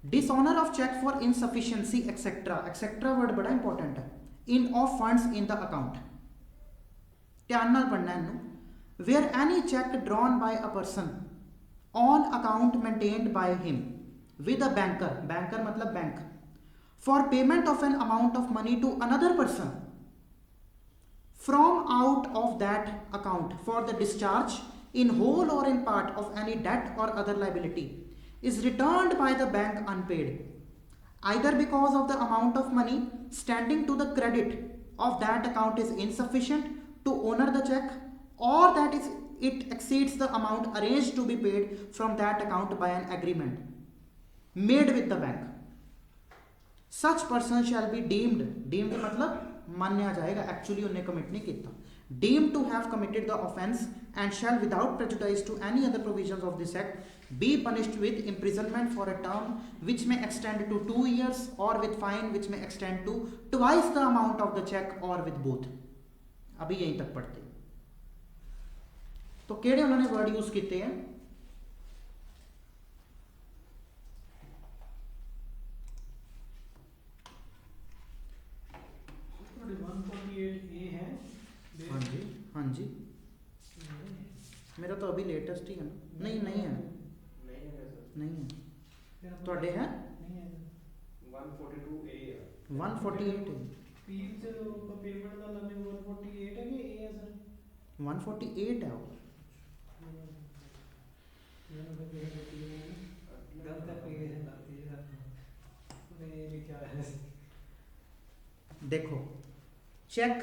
Dishonour of cheque for insufficiency etcetera, etcetera word बड़ा इंपॉर्टेंट है, in of funds in the account. ध्यान नाल पढ़ना है। Where any cheque drawn by a person on account maintained by him with a banker, banker मतलब bank, for payment of an amount of money to another person from out of that account for the discharge in whole or in part of any debt or other liability is returned by the bank unpaid, either because of the amount of money standing to the credit of that account is insufficient to honor the check, or that is it exceeds the amount arranged to be paid from that account by an agreement made with the bank. Such person shall be deemed मतलब मान्या जाएगा, actually उन्हें commit नहीं किया, deemed to have committed the offence and shall without prejudice to any other provisions of this act be punished with imprisonment for a term which may extend to 2 years or with fine which may extend to twice the amount of the check or with both. अभी यहीं तक पढ़ते। तो केड़े उन्होंने word use किए हैं? हाँ जी, हाँ जी, मेरा तो अभी लेटेस्ट ही है ना। नहीं नहीं है, नहीं है, थोड़े है 142A है, 148 है, पेमेंट ਦਾ ਲੰਮੇ 148 ਹੈ ਕਿ ਇਹ ਹੈ ਸਰ? 148 है वो। गलत है, पे है देखो चेक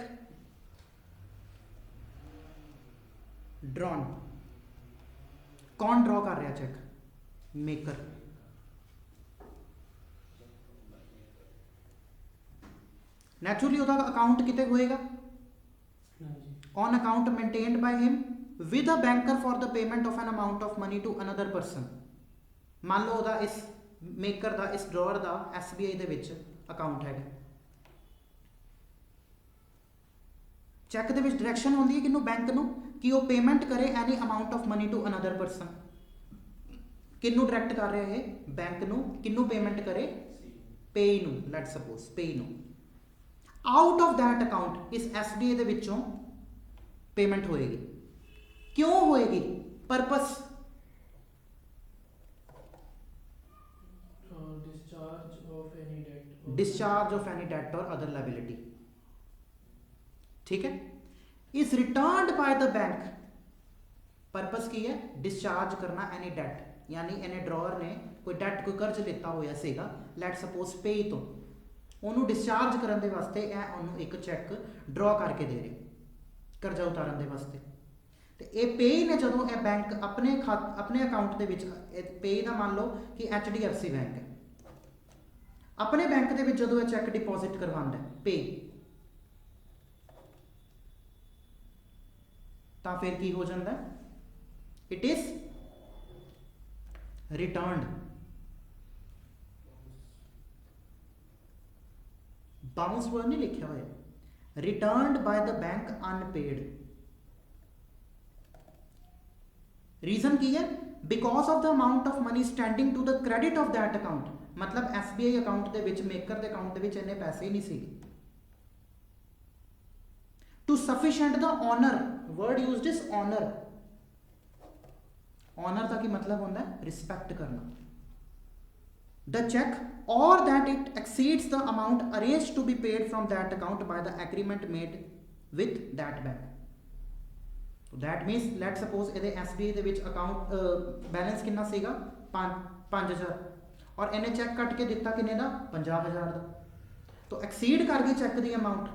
ड्रॉन, कौन ड्रॉ कर रहा चेक? मेकर। नैचुरली ਉਹਦਾ अकाउंट किते होएगा? On account maintained by him with a banker for the payment of an amount of money to another person. मान लो ਉਹਦਾ इस मेकर ਦਾ इस ड्रॉअर ਦਾ SBI ਦੇ ਵਿੱਚ अकाउंट हैगा। चैक ਦੇ ਵਿੱਚ डायरैक्शन ਹੁੰਦੀ ਹੈ ਕਿਨੂੰ? बैंक ਨੂੰ, कि वो पेमेंट करे any amount of money to another person. किनू डायरैक्ट कर रहा है? बैंक ਨੂੰ। किनू पेमेंट करे? पेई ਨੂੰ। लेट्स सपोज पेई ਨੂੰ। आउट ऑफ दैट अकाउंट इस SBI ਦੇ ਵਿੱਚੋਂ पेमेंट होएगी। क्यों होएगी? Purpose discharge of any debt और अदर लायबिलिटी। ठीक है, is returned by the bank. Purpose की है? डिस्चार्ज करना एनी डेट, यानी इन्हें ड्रॉअर ने कोई डेट कोई कर्ज लिता होया सीगा, लेट सपोज पे तो ਉਹਨੂੰ डिस्चार्ज करने ਦੇ ਵਾਸਤੇ ਇਹ ਉਹਨੂੰ ਇੱਕ ਚੈੱਕ ड्रॉ करके दे रहे ਕਰਜ਼ਾ ਉਤਾਰਨ ਦੇ ਵਾਸਤੇ। ਤੇ ਇਹ ਪੇਈ ਨੇ ਜਦੋਂ ਇਹ ਬੈਂਕ ਆਪਣੇ ਅਕਾਊਂਟ ਦੇ ਵਿੱਚ, ਪੇਈ ਦਾ ਮੰਨ ਲਓ ਕਿ HDFC ਬੈਂਕ ਹੈ, अपने बैंक ਦੇ ਵਿੱਚ ਜਦੋਂ ਇਹ ਚੈੱਕ ਡਿਪੋਜ਼ਿਟ ਕਰਵਾਉਂਦਾ ਪੇ, ਤਾਂ ਫਿਰ ਕੀ ਹੋ ਜਾਂਦਾ? It is returned. Bounce word नहीं लिखा हुआ, returned by the bank unpaid. Reason की है? Because of the amount of money standing to the credit of that account. मतलब SBI अकाउंट दे विच, मेकर दे अकाउंट दे विच इन्ने पैसे ही नहीं सीगे। To sufficient the honour, word used is honour. Honour का की मतलब होता है? रिस्पेक्ट करना। The cheque or that it exceeds the amount arranged to be paid from that account by the agreement made with that bank. So that means let's suppose ਇਹਦੇ SBI ਦੇ ਵਿੱਚ account balance ਕਿੰਨਾ ਸੀਗਾ? 5000 ਔਰ ਇਹਨੇ check ਕੱਟ ਕੇ ਦਿੱਤਾ ਕਿੰਨੇ ਦਾ? 50000 ਦਾ। तो एक्सीड कर गई चैक की अमाउंट।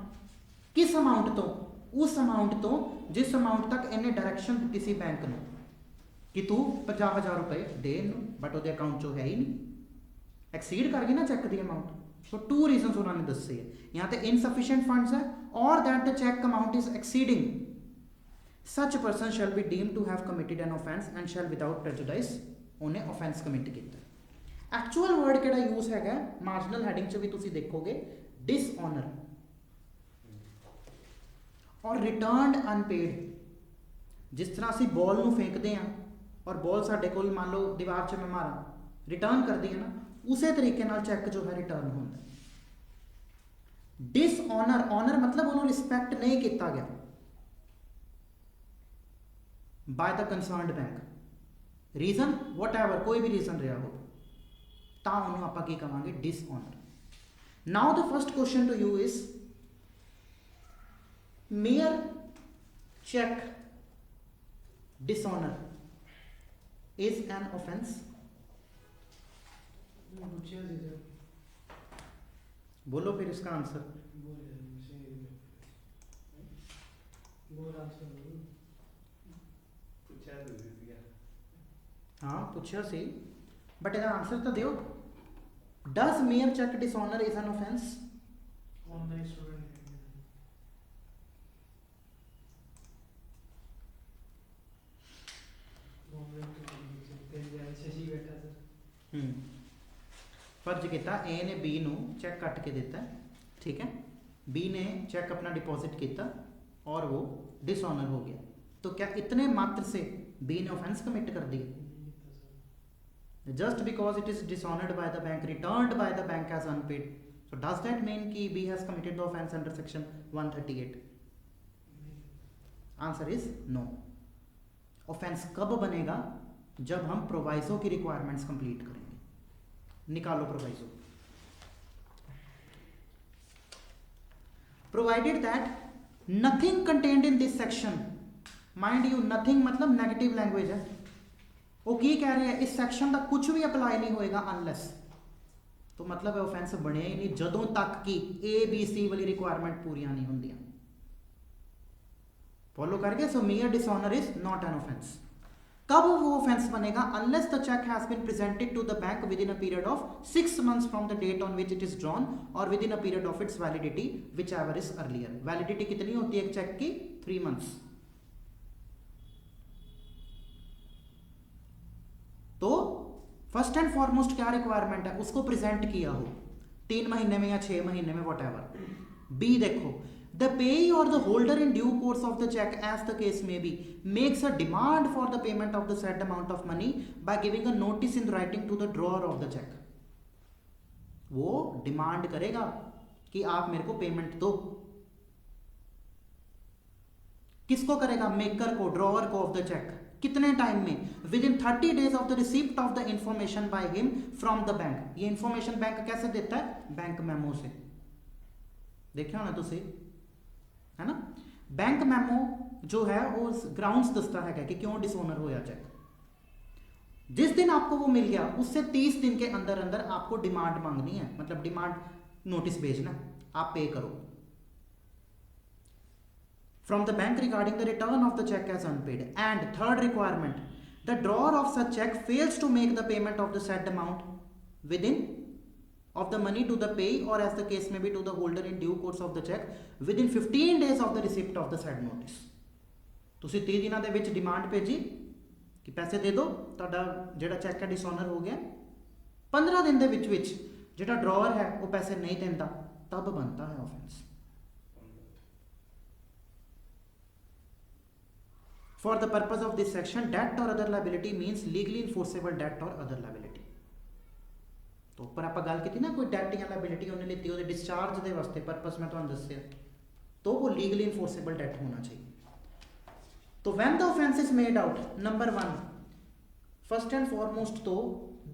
किस अमाउंट तो? उस अमाउंट तो जिस अमाउंट तक इन्हें डायरैक्शन दी सी बैंक ने कि तू 50,000 रुपए दे, बट वो अकाउंट चो है ही नहीं। एक्सीड कर गई ना चैक की अमाउंट। सो टू रीजन उन्होंने दसे है, यहाँ तो इनसफिशिएंट फंड्स है और that the cheque amount is exceeding, such person shall be deemed to have committed an offence and shall without prejudice उन्हें ऑफेंस कमिट किया। एक्चुअल वर्ड किहड़ा यूज है मार्जिनल हैडिंग च भी तुसीं देखोगे, डिसऑनर और रिटर्नड अनपेड। जिस तरह असीं बॉल नूं फेंकते हैं और बॉल साडे कोल मान लो दीवार च मैं मारा, रिटर्न कर दी है ना, उस तरीके नाल चैक जो है रिटर्न होंदा। डिसऑनर, ऑनर मतलब उन्होंने रिस्पैक्ट नहीं किया गया by the concerned bank. Reason whatever, कोई भी रीजन रहा हो तो उन्होंने आपां की कहांगे? Dishonour. Now the first question to you is mere cheque dishonour is an offence. बोलो फिर इसका आंसर। हाँ पूछा सी, बट इसका आंसर तो दो। Does mere cheque dishonour is an offence? फर्ज किया ए ने बी नू चैक कट के दिता, ठीक है, बी ने चैक अपना डिपॉजिट किया और वो डिसऑनर हो गया, तो क्या इतने मात्र से बी ने ऑफेंस कमिट कर दिया? Just because it is dishonoured by the bank, returned by the bank as unpaid, so does that mean कि B has committed the offence under section 138? Answer is no. Offence कब बनेगा? जब हम proviso की requirements complete करेंगे। निकालो proviso. Provided that nothing contained in this section, mind you nothing मतलब negative language है, वो की कह रहे हैं इस सेक्शन का कुछ भी अप्लाई नहीं होएगा अनलेस तो मतलब ऑफेंस बने ही नहीं जदों तक कि ABC वाली रिक्वायरमेंट पूरियां नहीं होंदियां। फॉलो कर गए? So mere dishonour is not an offence. कब वो ऑफेंस बनेगा? Unless the cheque has been presented to the bank within a period of 6 months from the date on which it is drawn और within a period of its validity whichever is earlier. Validity कितनी होती है एक चेक की? 3 months। तो first and foremost क्या requirement है? उसको प्रेजेंट किया हो 3 महीने में या 6 महीने में, वट बी देखो, the payee or the holder in due course of the check as the case may be makes a demand for the payment of the said amount of money by giving a notice in writing to the drawer of the check। वो demand करेगा कि आप मेरे को payment दो। किसको करेगा? Maker को, ड्रॉअर को ऑफ द चेक। कितने टाइम में? With in 30 days of the receipt of the information by him from the bank. ये इंफॉर्मेशन बैंक कैसे देता है? बैंक मेमो से। देखिए ना तुसी, है ना? बैंक मेमो जो है वो ग्राउंड्स दसता है कि क्यों डिसऑनर होया चेक। जिस दिन आपको वो मिल गया उससे 30 दिन के अंदर अंदर आपको डिमांड मांगनी है, मतलब डिमांड नोटिस भेजना, आप पे करो from the bank regarding the return of the cheque as unpaid. And third requirement, the drawer of such cheque fails to make the payment of the said amount within of the money to the payee or as the case may be to the holder in due course of the check within 15 days of the receipt of the said notice। ਤੁਸੀਂ 30 ਦਿਨਾਂ ਦੇ ਵਿੱਚ demand ਭੇਜੀ ਕਿ ਪੈਸੇ ਦੇ ਦਿਓ, ਤੁਹਾਡਾ ਜਿਹੜਾ ਚੈੱਕ ਹੈ ਡਿਸऑनਰ ਹੋ ਗਿਆ। 15 ਦਿਨ ਦੇ ਵਿੱਚ ਜਿਹੜਾ ਡਰਾਅਰ ਹੈ ਉਹ ਪੈਸੇ ਨਹੀਂ ਦਿੰਦਾ, ਤਬ ਬਣता है offence. For the purpose of this section, debt or other liability means legally enforceable debt or other liability। तो पर आप गल की ना कोई डेट या लाइबिलिटी उन्हें लीती वो डिस्चार्ज के वास्ते परपस मैं तुहानू दस्सिया, तो वो लीगली इनफोर्सेबल डेट होना चाहिए। तो when the offence is made out, number 1 first and foremost तो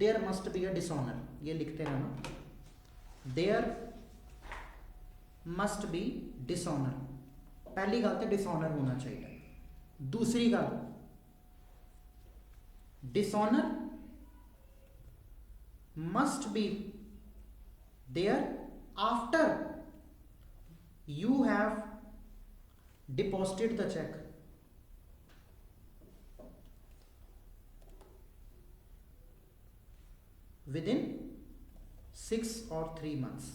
there must be a dishonour. ये लिखते रहना, देयर मस्ट बी डिसऑनर। पहली गल तो डिसऑनर होना चाहिए। दूसरी गल, dishonour must be there after you have deposited the check। within 6 or 3 months।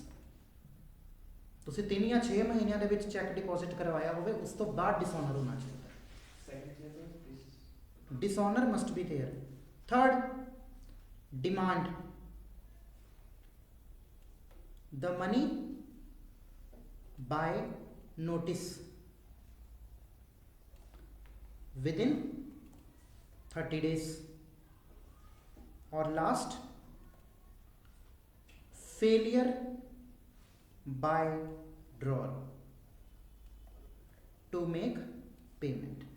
ਤੁਸੀਂ 3 ਜਾਂ 6 ਮਹੀਨਿਆਂ ਦੇ ਵਿੱਚ ਚੈੱਕ ਡਿਪੋਜ਼ਿਟ ਕਰਵਾਇਆ ਹੋਵੇ, ਉਸ ਤੋਂ ਬਾਅਦ डिसऑनर होना चाहिए। Dishonour must be there. Third, demand, the money by notice within 30 days। और last, failure by drawer to make payment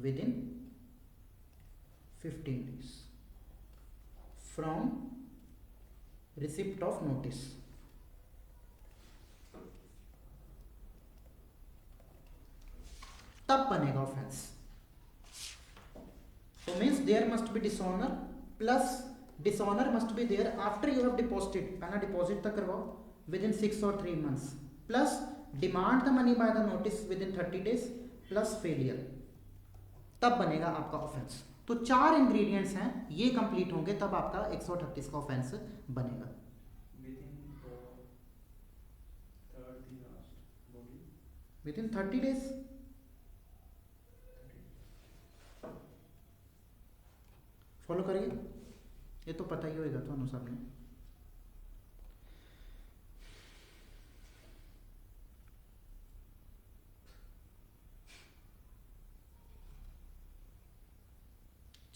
within 15 days from receipt of notice। तब बनेगा ऑफेंस। तो means there must be dishonour plus dishonour must be there after you have deposited. पहला deposit तक करवाओ within 6 और 3 months, plus demand the money by the notice within 30 days, plus failure, तब बनेगा आपका offence. तो 4 ingredients हैं, ये कंप्लीट होंगे तब आपका 138 का ऑफेंस बनेगा। With in 30 days। फॉलो करिए, ये तो पता ही होगा तो सबने।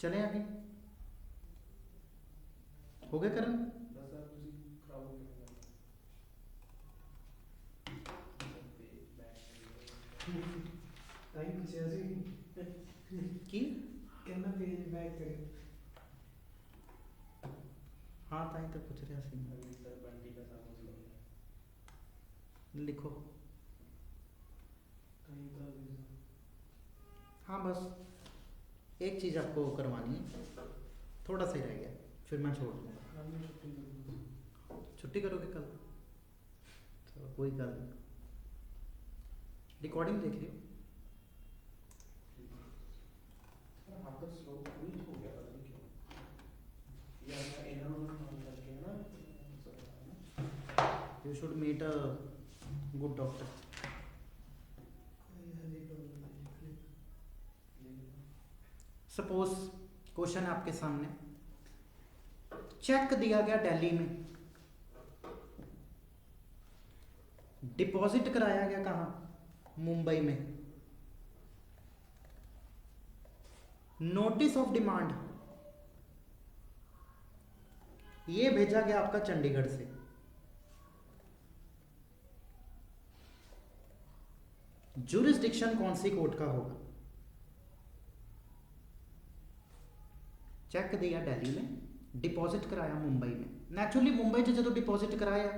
चले आगे, हो गए करण? की कहना पेज बैक करें। हाँ ताई तो पूछ रहा सी, लिखो। हाँ बस एक चीज़ आपको करवानी है, थोड़ा सा ही रह गया, फिर मैं छोड़ दूँगा। कल मैं छुट्टी करूँगा। छुट्टी करोगे कल? चलो कोई गल नहीं, रिकॉर्डिंग देख लियो। आपका स्लो नहीं हो गया, पता नहीं क्यों। या मैं इनर और काम करके ना you should meet a good doctor. कोई हेल्दी प्रॉब्लम नहीं। सपोज क्वेश्चन है आपके सामने, चेक दिया गया दिल्ली में, डिपॉजिट कराया गया कहाँ? मुंबई में। नोटिस ऑफ डिमांड ये भेजा गया आपका चंडीगढ़ से। जुरिस्डिक्शन कौन सी कोर्ट का होगा? चेक दिया दिल्ली में, डिपॉजिट कराया मुंबई में। नेचुरली मुंबई च जो डिपॉजिट कराया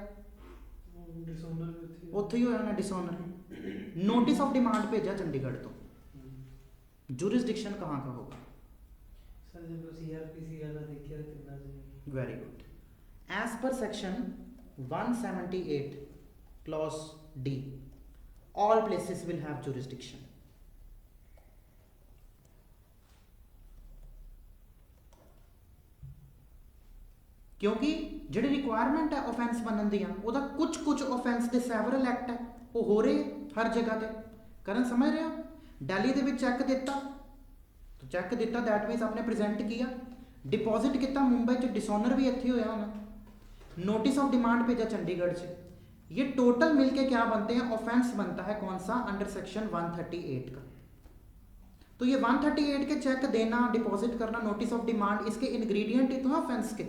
डिसऑनर भी थी। उत्थे ही होया ना डिसऑनर। नोटिस ऑफ डिमांड भेजा चंडीगढ़ तो, जुरिस्डिक्शन कहाँ का होगा? सर जब सीआरपीसी वाला देखिए कितना चाहिए। Very good. As per section 178 clause D, all places will have jurisdiction. क्योंकि ਜਿਹੜੀ ਰਿਕੁਆਇਰਮੈਂਟ ਹੈ ਆਫੈਂਸ ਬਣਨ ਦੀਆਂ, ਉਹਦਾ ਕੁਝ ਆਫੈਂਸ ਦੇ ਸੈਵਰਲ ਐਕਟ ਹੈ, ਉਹ ਹੋ ਰਹੇ ਹਰ ਜਗ੍ਹਾ ਤੇ। ਕਰਨ ਸਮਝ ਰਹੇ ਹੋ? ਦਿੱਲੀ ਦੇ ਵਿੱਚ ਚੈੱਕ ਦਿੱਤਾ, तो ਚੈੱਕ ਦਿੱਤਾ ਦੈਟ ਮੀਨਸ आपने प्रेजेंट किया, डिपॉजिट किया मुंबई च, डिसऑनर भी इत्थे होया होना, नोटिस ऑफ डिमांड भेजा चंडीगढ़ से। ये टोटल मिलके क्या बनते हैं? ऑफेंस बनता है कौन सा? अंडर सेक्शन 138 का। तो ये 138 के चेक देना, डिपॉजिट करना, नोटिस ऑफ डिमांड, इसके इंग्रेडिएंट ही तो है ऑफेंस के।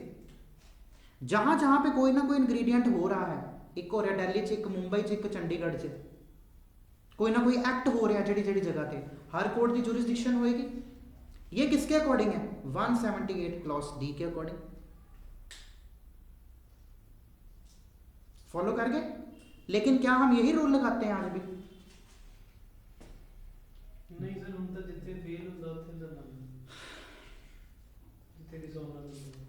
जहां जहां पे कोई ना कोई इंग्रेडिएंट हो रहा है, एक हो रहा है दिल्ली च, एक मुंबई च, एक चंडीगढ़ च, कोई ना कोई एक्ट हो रहा है जड़ी जड़ी जगह पे, हर कोर्ट की जुरिस्डिक्शन होएगी। ये किसके अकॉर्डिंग है? 178 क्लॉज डी के अकॉर्डिंग। फॉलो कर गए? लेकिन क्या हम यही रूल लगाते हैं आज भी? नहीं सर, हम तो जितने फेल ਹੁੰਦਾ ਉੱਥੇ ਚੱਲਣਾ, ਜਿੱਥੇ डिसऑनर ਹੁੰਦਾ।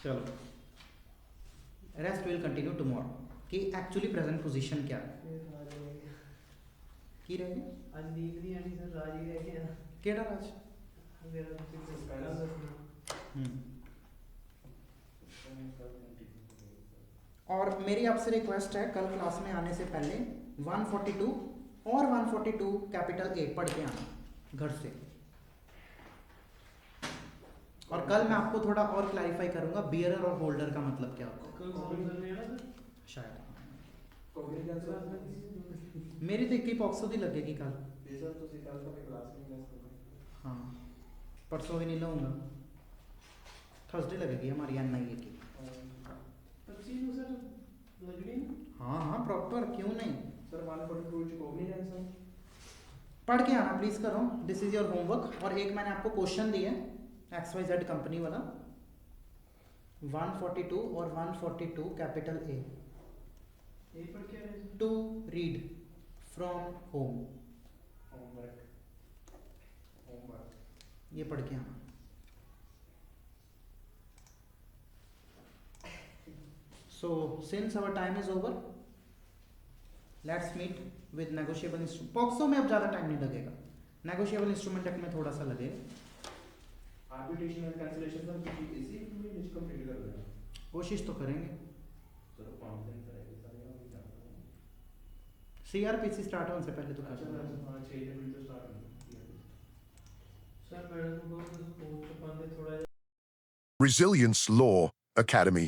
चलो, रेस्ट विल कंटिन्यू टुमारो कि एक्चुअली प्रेजेंट पोजीशन क्या है। ਫਿਰ ਰਾਜ ਰਹਿ ਗਿਆ। की रह गया? ਅੱਜ ਨੀਂਦ ਨਹੀਂ ਆਣੀ ਸਰ, ਰਾਜ ਹੀ ਰਹਿ ਗਿਆ। केड़ा राज? ਮੇਰਾ ਤੁਸੀਂ ਪਹਿਲਾਂ ਦੱਸਣਾ। और मेरी आपसे रिक्वेस्ट है, कल क्लास में आने से पहले 142 और 142 कैपिटल ए पढ़ के आना घर से। और कल मैं आपको थोड़ा और क्लैरिफाई करूंगा बियरर और होल्डर का मतलब क्या होता कल सॉल्व करने आना सर? है। शायद कोग्निजेंस मेरी तो एक ही पॉक्सो दी लगेगी कल। सर ਤੁਸੀਂ ਕੱਲ ਤੱਕ ਕਲਾਸ ਨਹੀਂ ਲੈ ਸਕਦੇ। हाँ, परसों भी नहीं लूँगा, थर्सडे लगेगी हमारी NIA की। 25 ਨੂੰ ਸਰ ਲੱਗਣੀ ਨਾ? हाँ हाँ प्रॉपर, क्यों नहीं। सर 142 ਚ कोग्निजेंस है। पढ़ के आना प्लीज करो, दिस इज योर होमवर्क। और एक मैंने आपको क्वेश्चन दिया है XYZ कंपनी वाला, 142 और 142 कैपिटल ए, ਇਹ ਪੜ੍ਹ ਕੇ ਆਏ sir? To read from home, homework ये पढ़ के आना। So since our time is over, let's meet with negotiable instrument. POCSO में अब ज़्यादा टाइम नहीं लगेगा, नेगोशिएबल इंस्ट्रूमेंट एक्ट में थोड़ा सा लगेगा। आर्बिट्रेशन एंड कैंसिलेशन सर किसी इसी में निच कंप्लीट कर देना। कोशिश तो करेंगे। सर 5 दिन करेंगे सर, या हम जानते हैं। CRPC स्टार्ट होने से पहले तो कर अच्छा देंगे। सर 6 दिन तो स्टार्ट होगा। ਸਰ ਮੈਡਮ ਨੂੰ ਬਹੁਤ ਸਪੋਰਟ ਪਾਉਂਦੇ ਥੋੜਾ। Resilience Law Academy.